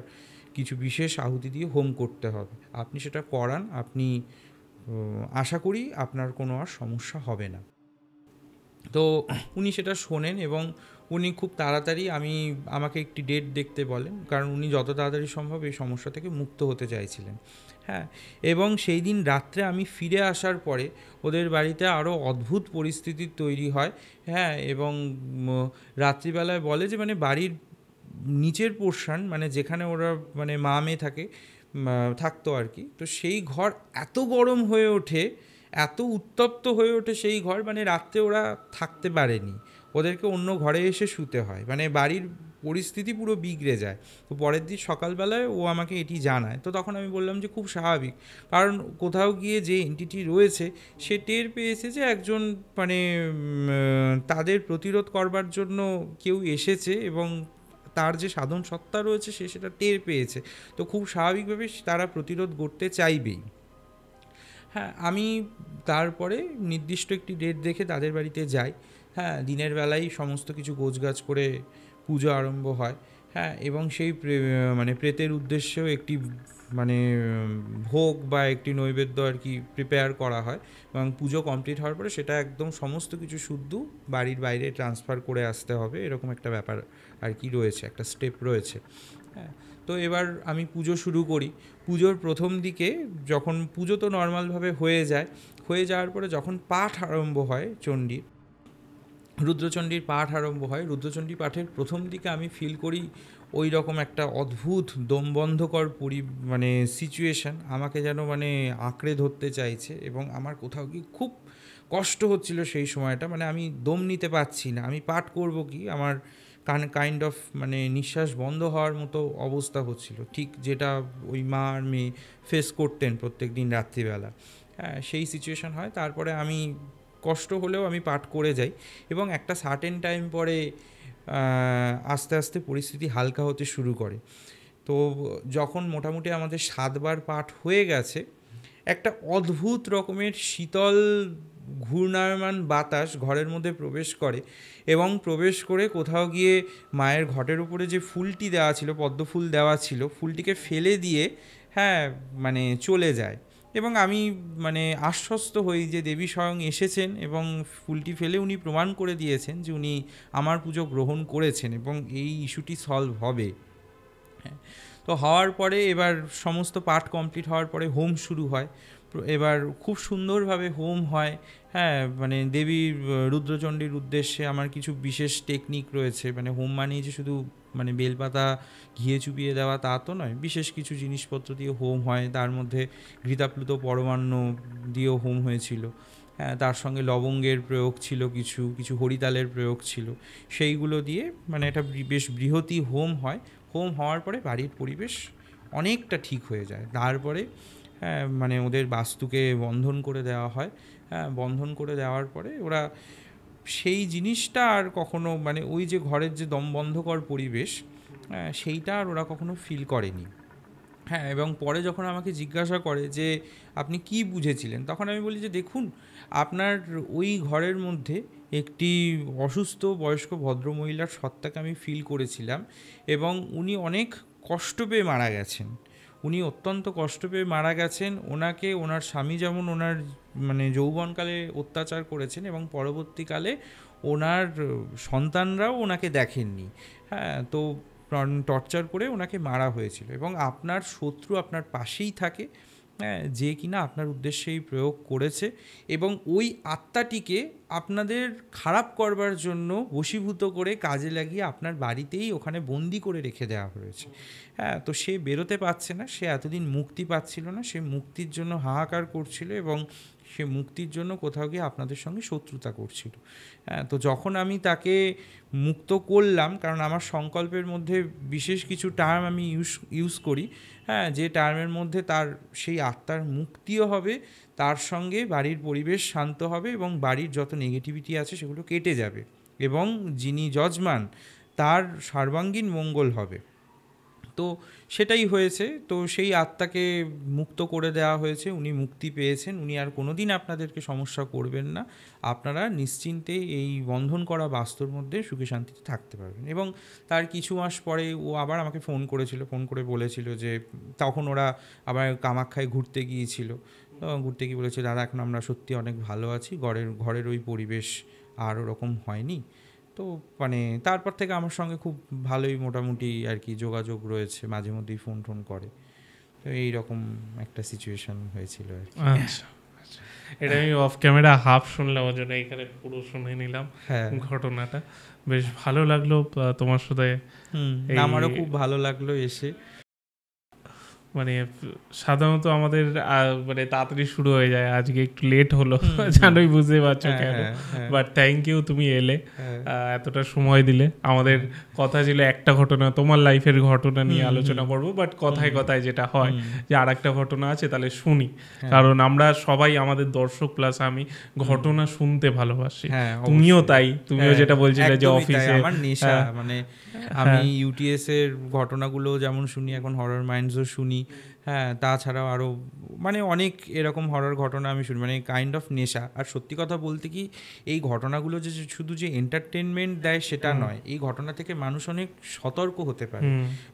কিছু বিশেষ আহুতি দিয়ে হোম করতে হবে। আপনি সেটা করান, আপনি আশা করি আপনার কোনো আর সমস্যা হবে না। তো উনি সেটা শোনেন, এবং উনি খুব তাড়াতাড়ি আমাকে একটি ডেট দেখতে বলেন, কারণ উনি যত তাড়াতাড়ি সম্ভব এই সমস্যা থেকে মুক্ত হতে চাইছিলেন। হ্যাঁ, এবং সেই দিন রাত্রে আমি ফিরে আসার পরে ওদের বাড়িতে আরও অদ্ভুত পরিস্থিতি তৈরি হয়। হ্যাঁ, এবং রাত্রিবেলায় বলে যে মানে বাড়ির নিচের পোর্শন, মানে যেখানে ওরা মানে মা মেয়ে থাকতো আর কি, তো সেই ঘর এত গরম হয়ে ওঠে, এত উত্তপ্ত হয়ে ওঠে সেই ঘর, মানে রাত্রে ওরা থাকতে পারেনি, ওদেরকে অন্য ঘরে এসে শুতে হয়, মানে বাড়ির পরিস্থিতি পুরো বিগড়ে যায়। তো পরের দিন সকালবেলায় ও আমাকে এটি জানায়, তো তখন আমি বললাম যে খুব স্বাভাবিক, কারণ কোথাও গিয়ে যে এন্টিটি রয়েছে সে টের পেয়েছে যে একজন মানে তাদের প্রতিরোধ করবার জন্য কেউ এসেছে, এবং তার যে সাধন সত্তা রয়েছে সে সেটা টের পেয়েছে, তো খুব স্বাভাবিকভাবে তারা প্রতিরোধ করতে চাইবেই। হ্যাঁ, আমি তারপরে নির্দিষ্ট একটি ডেট দেখে তাদের বাড়িতে যাই। হ্যাঁ, দিনের বেলায় সমস্ত কিছু গোছগাছ করে পুজো আরম্ভ হয়। হ্যাঁ, এবং সেই মানে প্রেতের উদ্দেশ্যেও একটি মানে ভোগ বা একটি নৈবেদ্য আর কি প্রিপেয়ার করা হয়, এবং পুজো কমপ্লিট হওয়ার পরে সেটা একদম সমস্ত কিছু শুদ্ধ বাড়ির বাইরে ট্রান্সফার করে আসতে হবে, এরকম একটা ব্যাপার আর কি রয়েছে, একটা স্টেপ রয়েছে। হ্যাঁ, তো এবার আমি পুজো শুরু করি। পুজোর প্রথম দিকে যখন পুজো তো নর্মালভাবে হয়ে যাওয়ার পরে যখন পাঠ আরম্ভ হয় চণ্ডীর, রুদ্রচণ্ডীর পাঠ আরম্ভ হয়, রুদ্রচণ্ডী পাঠের প্রথম দিকে আমি ফিল করি ওই রকম একটা অদ্ভুত দমবন্ধকর মানে সিচুয়েশান আমাকে যেন মানে আঁকড়ে ধরতে চাইছে, এবং আমার কোথাও কি খুব কষ্ট হচ্ছিল সেই সময়টা, মানে আমি দম নিতে পারছি না, আমি পাঠ করব কি, আমার কাইন্ড অফ মানে নিঃশ্বাস বন্ধ হওয়ার মতো অবস্থা হচ্ছিল, ঠিক যেটা ওই মা আর মেয়ে ফেস করতেন প্রত্যেক দিন রাত্রিবেলা। হ্যাঁ, সেই সিচুয়েশান হয়। তারপরে আমি কষ্ট হলেও আমি পাঠ করে যাই, এবং একটা সার্টেন টাইম পরে আস্তে আস্তে পরিস্থিতি হালকা হতে শুরু করে। তো যখন মোটামুটি আমাদের 7বার পাঠ হয়ে গেছে, একটা অদ্ভুত রকমের শীতল ঘূর্ণায়মান বাতাস ঘরের মধ্যে প্রবেশ করে এবং প্রবেশ করে কোথাও গিয়ে মায়ের ঘটের উপরে যে ফুলটি দেওয়া ছিল, পদ্ম ফুল দেওয়া ছিল, ফুলটিকে ফেলে দিয়ে হ্যাঁ মানে চলে যায়। এবং আমি মানে আশ্বস্ত হই যে দেবী স্বয়ং এসেছেন এবং ফুলটি ফেলে উনি প্রমাণ করে দিয়েছেন যে উনি আমার পুজো গ্রহণ করেছেন এবং এই ইস্যুটি সলভ হবে। হ্যাঁ, তো হওয়ার পরে এবার সমস্ত পাঠ কমপ্লিট হওয়ার পরে হোম শুরু হয়। এবার খুব সুন্দরভাবে হোম হয়। হ্যাঁ, মানে দেবীর রুদ্রচণ্ডীর উদ্দেশ্যে আমার কিছু বিশেষ টেকনিক রয়েছে। মানে হোম মানেই যে শুধু মানে বেলপাতা ঘিয়ে চুপিয়ে দেওয়া তা তো নয়, বিশেষ কিছু জিনিসপত্র দিয়ে হোম হয়। তার মধ্যে ঘৃতাপ্লুত পরমান্ন দিয়েও হোম হয়েছিল। হ্যাঁ, তার সঙ্গে লবঙ্গের প্রয়োগ ছিল, কিছু কিছু হরিতালের প্রয়োগ ছিল। সেইগুলো দিয়ে মানে একটা বেশ বৃহৎই হোম হয়। হোম হওয়ার পরে বাড়ির পরিবেশ অনেকটা ঠিক হয়ে যায়। তারপরে হ্যাঁ মানে ওদের বাস্তুকে বন্ধন করে দেওয়া হয়। হ্যাঁ, বন্ধন করে দেওয়ার পরে ওরা সেই জিনিসটা আর কখনো মানে ওই যে ঘরের যে দমবন্ধকর পরিবেশ সেইটা আর ওরা কখনো ফিল করেনি। হ্যাঁ, এবং পরে যখন আমাকে জিজ্ঞাসা করে যে আপনি কি বুঝেছিলেন, তখন আমি বলি যে দেখুন, আপনার ওই ঘরের মধ্যে একটি অসুস্থ বয়স্ক ভদ্রমহিলার সত্তাকে আমি ফিল করেছিলাম এবং উনি অনেক কষ্ট পেয়ে মারা গেছেন। উনি অত্যন্ত কষ্ট পেয়ে মারা গেছেন। ওনাকে ওনার স্বামী যেমন ওনার মানে যৌবনকালে অত্যাচার করেছেন এবং পরবর্তীকালে ওনার সন্তানরাও ওনাকে দেখেননি। হ্যাঁ, তো টর্চার করে ওনাকে মারা হয়েছিল এবং আপনার শত্রু আপনার পাশেই থাকে, হ্যাঁ, যে কিনা আপনার উদ্দেশ্যেই প্রয়োগ করেছে এবং ওই আত্মাটিকে আপনাদের খারাপ করবার জন্য বশীভূত করে কাজে লাগিয়ে আপনার বাড়িতেই ওখানে বন্দি করে রেখে দেওয়া হয়েছে। হ্যাঁ, তো সে বেরোতে পারছে না, সে এতদিন মুক্তি পাচ্ছিল না, সে মুক্তির জন্য হাহাকার করছিল এবং সে মুক্তির জন্য কোথাও গিয়ে আপনাদের সঙ্গে শত্রুতা করছিল। হ্যাঁ, তো যখন আমি তাকে মুক্ত করলাম, কারণ আমার সংকল্পের মধ্যে বিশেষ কিছু টার্ম আমি ইউজ করি, হ্যাঁ, যে টার্মের মধ্যে তার সেই আত্মার মুক্তিও হবে, তার সঙ্গে বাড়ির পরিবেশ শান্ত হবে এবং বাড়ির যত নেগেটিভিটি আছে সেগুলো কেটে যাবে এবং যিনি যজমান তার সর্বাঙ্গীন মঙ্গল হবে। তো সেটাই হয়েছে। তো সেই আত্মাকে মুক্ত করে দেওয়া হয়েছে, উনি মুক্তি পেয়েছেন, উনি আর কোনো দিন আপনাদেরকে সমস্যা করবেন না। আপনারা নিশ্চিন্তে এই বন্ধন করা বাস্তুর মধ্যে সুখে শান্তিতে থাকতে পারবেন। এবং তার কিছু মাস পরে ও আবার আমাকে ফোন করেছিল, ফোন করে বলেছিল যে তখন ওরা আবার কামাখ্যায় ঘুরতে গিয়েছিল। ঘুরতে গিয়ে বলেছে দাদা এখন আমরা সত্যি অনেক ভালো আছি, ঘরের ওই পরিবেশ আর ওরকম হয়নি। তো মানে তারপর থেকে আমার সঙ্গে খুব ভালোই মোটামুটি আর কি যোগাযোগ রয়েছে, মাঝে মধ্যেই ফোন টোন করে। তো এইরকম একটা সিচুয়েশন হয়েছিল আর কি। আচ্ছা, এটা আমি অফ ক্যামেরা হাফ শুনলাম, ওই জন্য এখানে পুরো শুনে নিলাম ঘটনাটা। বেশ ভালো লাগলো তোমার সাথে। আমারও খুব ভালো লাগলো এসে। মানে সাধারণত আমাদের মানে তাড়াতাড়ি শুরু হয়ে যায়, আজকে একটু লেট হলো জানোই, বুঝতে পারছো কেন। বাট থ্যাংক ইউ, তুমি এলে, এতটা সময় দিলে। আমাদের কথা ছিল একটা ঘটনা তোমার লাইফের ঘটনা নিয়ে আলোচনা করবো, বাট কথায় কথায় যেটা হয় যে আর একটা ঘটনা আছে তাহলে শুনি, কারণ আমরা সবাই আমাদের দর্শক প্লাস আমি ঘটনা শুনতে ভালোবাসি। তুমিও তাই, তুমিও যেটা বলছিলে যে অফিসে আমার নেশা, মানে আমি ইউটিএস এর ঘটনাগুলো যেমন শুনি, এখন হরর মাইন্ডসও শুনি। হ্যাঁ, তাছাড়াও আরও মানে অনেক এরকম হরর ঘটনা আমি শুনি, মানে কাইন্ড অফ নেশা। আর সত্যি কথা বলতে কি, এই ঘটনাগুলো যে শুধু যে এন্টারটেনমেন্ট দেয় সেটা নয়, এই ঘটনা থেকে মানুষ অনেক সতর্ক হতে পারে।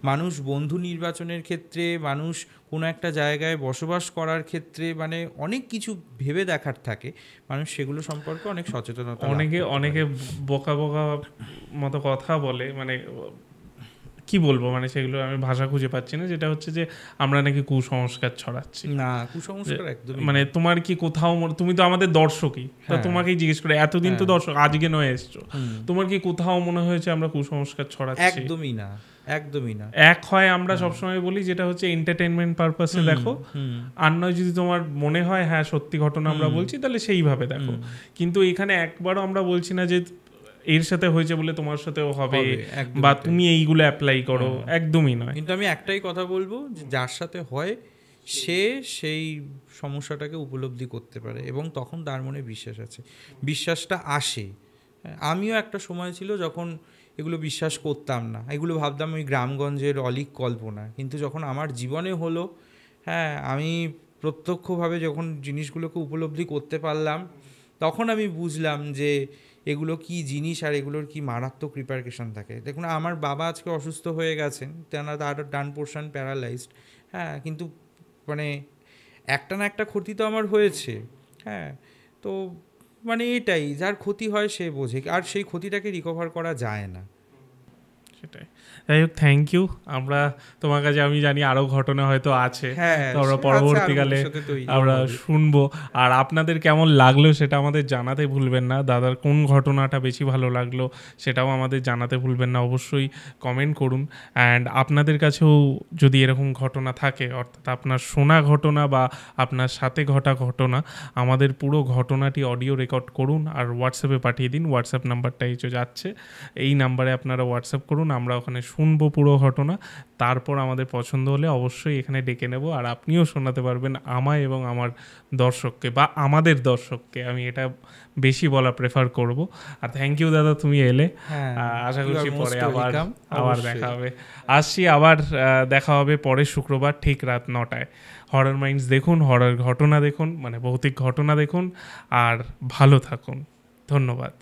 মানুষ বন্ধু নির্বাচনের ক্ষেত্রে, মানুষ কোনো একটা জায়গায় বসবাস করার ক্ষেত্রে মানে অনেক কিছু ভেবে দেখার থাকে, মানুষ সেগুলো সম্পর্কে অনেক সচেতনতা। অনেকে বোকা বোকা মতো কথা বলে, মানে কি বলবো, মানে সেগুলো আমি ভাষা খুঁজে পাচ্ছি না, যেটা হচ্ছে যে আমরা নাকি কুসংস্কার ছড়াচ্ছি। না, কুসংস্কার একদম মানে তোমার কি কোথাও, তুমি তো আমাদের দর্শকই, তো তোমাকেই জিজ্ঞেস করে, এতদিন তো দর্শক, আজকে নয় এসছো, তোমার কি কোথাও মনে হয়েছে আমরা কুসংস্কার ছড়াচ্ছি? একদমই না, একদমই না। এক হয় আমরা সবসময় বলি যেটা হচ্ছে এন্টারটেনমেন্ট পারপাসে দেখো, আর নয় যদি তোমার মনে হয় হ্যাঁ সত্যি ঘটনা আমরা বলছি তাহলে সেইভাবে দেখো। কিন্তু এখানে একবারও আমরা বলছি না যে এর সাথে হয়েছে বলে তোমার সাথেও হবে বা তুমি এইগুলো অ্যাপ্লাই করো, একদমই নয়। কিন্তু আমি একটাই কথা বলবো, যে যার সাথে হয় সে সেই সমস্যাটাকে উপলব্ধি করতে পারে এবং তখন তার মনে বিশ্বাস আছে, বিশ্বাসটা আসে। আমিও একটা সময় ছিল যখন এগুলো বিশ্বাস করতাম না, এগুলো ভাবতাম ওই গ্রামগঞ্জের অলীক কল্পনা। কিন্তু যখন আমার জীবনে হলো, হ্যাঁ, আমি প্রত্যক্ষভাবে যখন জিনিসগুলোকে উপলব্ধি করতে পারলাম, তখন আমি বুঝলাম যে এগুলো কি জিনিস আর এগুলোর কি মারাত্মক রিপারকেশন থাকে। দেখুন, আমার বাবা আজকে অসুস্থ হয়ে গেছেন, তার ডান পোর্শন প্যারালাইজড। হ্যাঁ, কিন্তু মানে একটা না একটা ক্ষতি তো আমার হয়েছে। হ্যাঁ, তো মানে এটাই, যার ক্ষতি হয় সে বোঝে, আর সেই ক্ষতিটাকে রিকভার করা যায় না। সেটাই। যাই হোক, থ্যাংক ইউ। আমরা তোমার কাছে, আমি জানি আরও ঘটনা হয়তো আছে, হ্যাঁ, তো আমরা পরবর্তীকালে আমরা শুনবো। আর আপনাদের কেমন লাগলো সেটা আমাদের জানাতে ভুলবেন না। দাদার কোন ঘটনাটা বেশি ভালো লাগলো সেটাও আমাদের জানাতে ভুলবেন না, অবশ্যই কমেন্ট করুন। অ্যান্ড আপনাদের কাছেও যদি এরকম ঘটনা থাকে, অর্থাৎ আপনার শোনা ঘটনা বা আপনার সাথে ঘটা ঘটনা, আমাদের পুরো ঘটনাটি অডিও রেকর্ড করুন আর হোয়াটসঅ্যাপে পাঠিয়ে দিন। হোয়াটসঅ্যাপ নাম্বারটা এই যে যাচ্ছে, এই নাম্বারে আপনারা হোয়াটসঅ্যাপ করুন, আমরা ওখানে শুনবো পুরো ঘটনা। তারপর আমাদের পছন্দ হলে অবশ্যই এখানে ডেকে নেব, আর আপনিও শোনাতে পারবেন আমায় এবং আমার দর্শককে, বা আমাদের দর্শককে, আমি এটা বেশি বলা প্রেফার করব। আর থ্যাংক ইউ দাদা, তুমি এলে। আশা করছি পরে আবার দেখা হবে। আসছি আবার, দেখা হবে পরের শুক্রবার ঠিক রাত 9টায়। হরর মাইন্ডস দেখুন, হরর ঘটনা দেখুন, মানে ভৌতিক ঘটনা দেখুন, আর ভালো থাকুন। ধন্যবাদ।